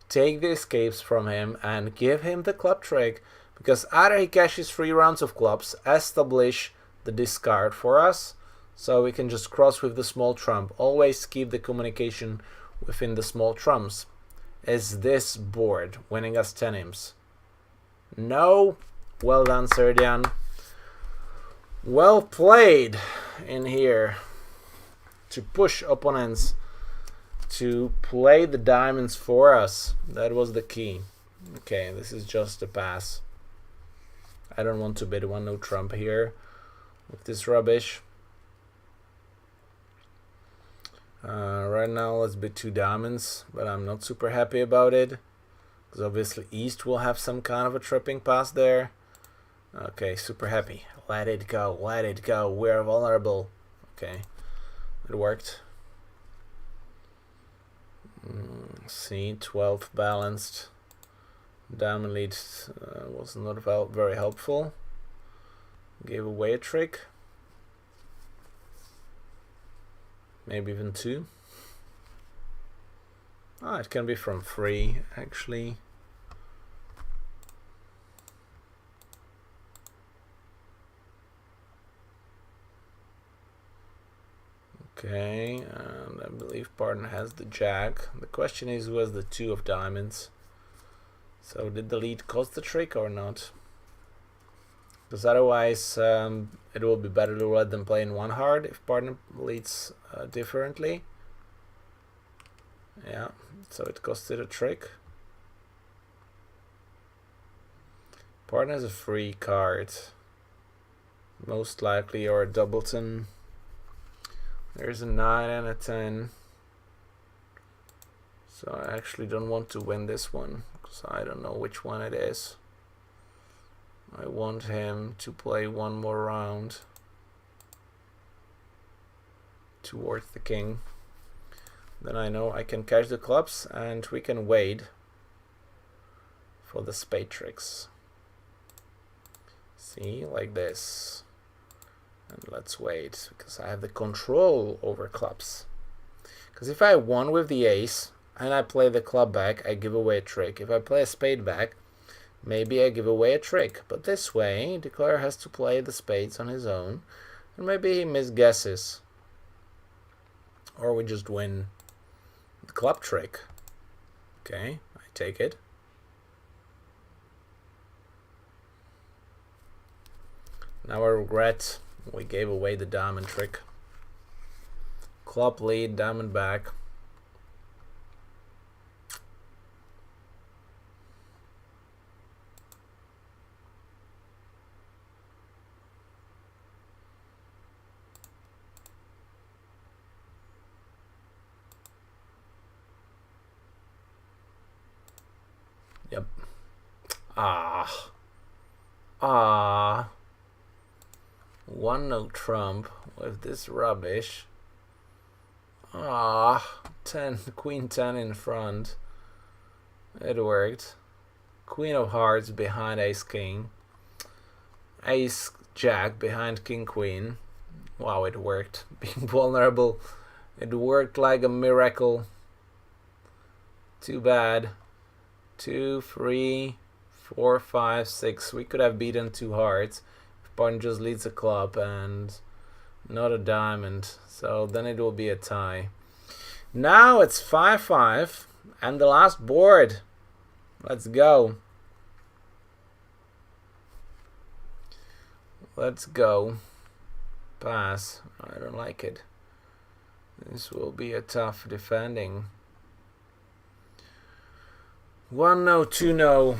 take the escapes from him, and give him the club trick. Because either he cashes 3 rounds of clubs, establish the discard for us, so we can just cross with the small trump. Always keep the communication within the small trumps. Is this board winning us 10 imps? No. Well done, Serdian. Well played in here to push opponents to play the diamonds for us. That was the key. Okay, this is just a pass. I don't want to bid 1 no trump here with this rubbish. Right now let's bid 2 diamonds, but I'm not super happy about it, because obviously East will have some kind of a tripping pass there. Okay, super happy. Let it go, let it go. We're vulnerable. Okay, it worked. See, 12 balanced. Diamond lead was not very helpful. Gave away a trick. Maybe even 2. Ah, it can be from 3 actually. Okay, and I believe partner has the jack. The question is who has the 2 of diamonds. So did the lead cause the trick or not? Because otherwise it will be better to let them play in one heart if partner leads differently. Yeah, so it costed a trick. Partner has a free card. Most likely, or a doubleton. There's a 9 and a 10. So I actually don't want to win this one, because I don't know which one it is. I want him to play one more round towards the king. Then I know I can catch the clubs and we can wait for the spade tricks. See, like this. And let's wait, because I have the control over clubs. Because if I won with the ace and I play the club back, I give away a trick. If I play a spade back, maybe I give away a trick. But this way, Declare has to play the spades on his own. And maybe he misguesses. Or we just win the club trick. Okay, I take it. Now I regret we gave away the diamond trick. Club lead, diamond back. Yep. One no trump with this rubbish. 10, queen 10 in front. It worked. Queen of hearts behind ace king. Ace jack behind king queen. Wow, it worked. Being vulnerable. It worked like a miracle. Too bad. 2, 3, 4, 5, 6. We could have beaten 2 hearts. If partner just leads a club and not a diamond. So then it will be a tie. Now it's 5-5 and the last board. Let's go. Let's go. Pass. I don't like it. This will be a tough defending. 1 no, 2 no.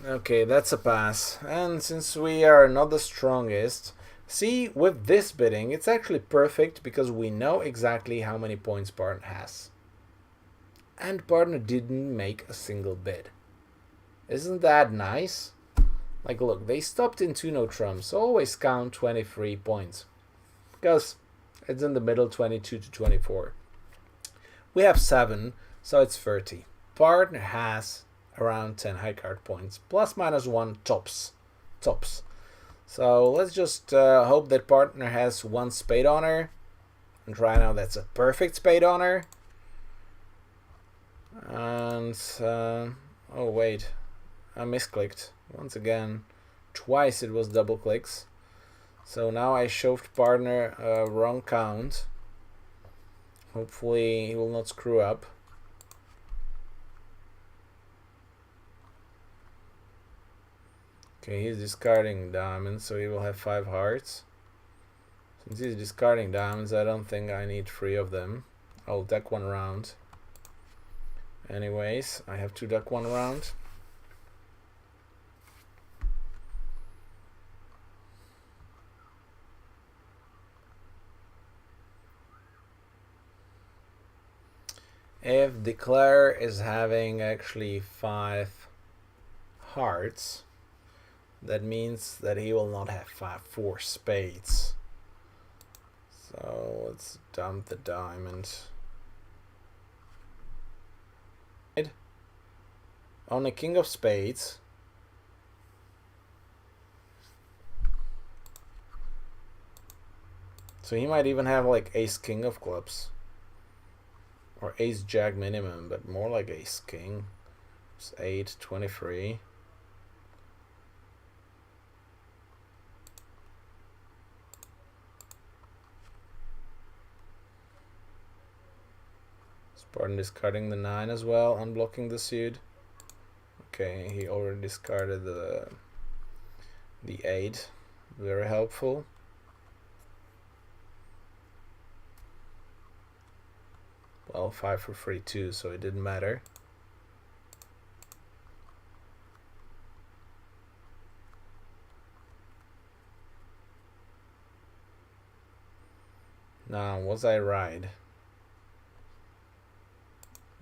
Okay, that's a pass. And since we are not the strongest, see, with this bidding, it's actually perfect because we know exactly how many points partner has. And partner didn't make a single bid. Isn't that nice? Like, look, they stopped in 2 no trumps. Always count 23 points. Because it's in the middle, 22 to 24. We have 7, so it's 30. Partner has around 10 high card points, plus minus 1 tops. So let's just hope that partner has 1 spade on her, and right now that's a perfect spade on her. And oh wait, I misclicked once again. Twice it was double clicks. So now I shoved partner wrong count. Hopefully he will not screw up. Okay, he's discarding diamonds, so he will have 5 hearts. Since he's discarding diamonds, I don't think I need 3 of them. I'll deck 1 round. Anyways, I have to deck 1 round. If Declare is having actually 5 hearts, that means that he will not have 4 spades. So let's dump the diamond. On a king of spades. So he might even have like ace king of clubs. Or ace jack minimum, but more like ace king. It's 8, 23. Pardon, discarding the 9 as well, unblocking the suit. Okay, he already discarded the 8. Very helpful. Well, 5 for free too, so it didn't matter. Now, was I right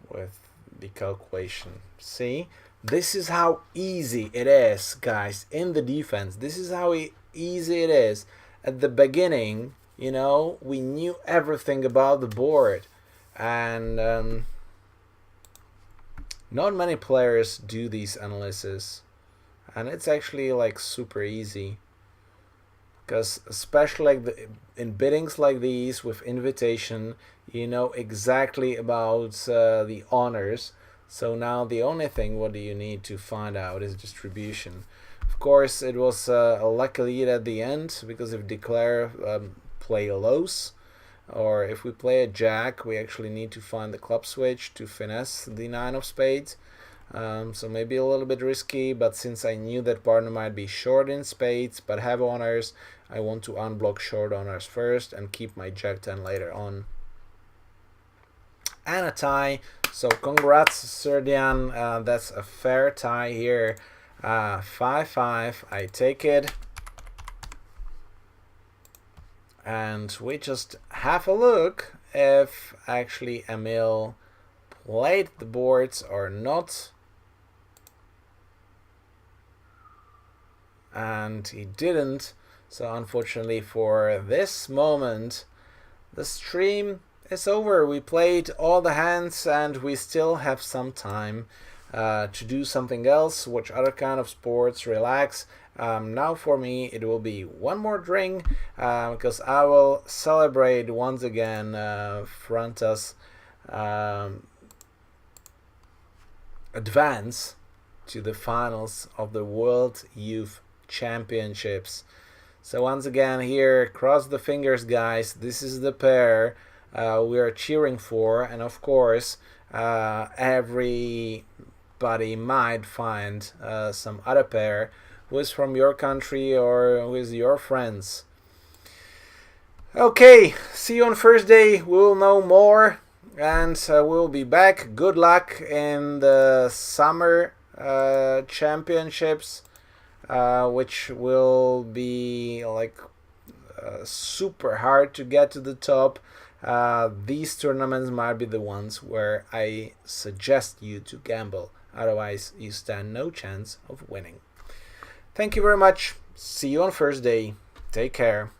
with the calculation? See, this is how easy it is, guys, in the defense. This is how easy it is. At the beginning, you know, we knew everything about the board, and not many players do these analysis, and it's actually like super easy. Because especially like in biddings like these with invitation, you know exactly about the honors. So now the only thing what do you need to find out is distribution. Of course, it was a lucky lead at the end, because if declare play lows, or if we play a jack, we actually need to find the club switch to finesse the 9 of spades. So maybe a little bit risky, but since I knew that partner might be short in spades but have honors, I want to unblock short honors first and keep my jack 10 later on. And a tie. So congrats, Serdian. That's a fair tie here. 5-5. I take it. And we just have a look if actually Emil played the boards or not. And he didn't. So unfortunately for this moment, the stream is over. We played all the hands and we still have some time to do something else, watch other kind of sports, relax. Now for me it will be one more drink, because I will celebrate once again Franta's advance to the finals of the World Youth Championships. So once again here, cross the fingers, guys. This is the pair we are cheering for, and of course everybody might find some other pair who is from your country or who is your friends. Okay, see you on Thursday. We'll know more, and we'll be back. Good luck in the summer championships, which will be like super hard to get to the top. These tournaments might be the ones where I suggest you to gamble. Otherwise, you stand no chance of winning. Thank you very much. See you on Thursday. Take care.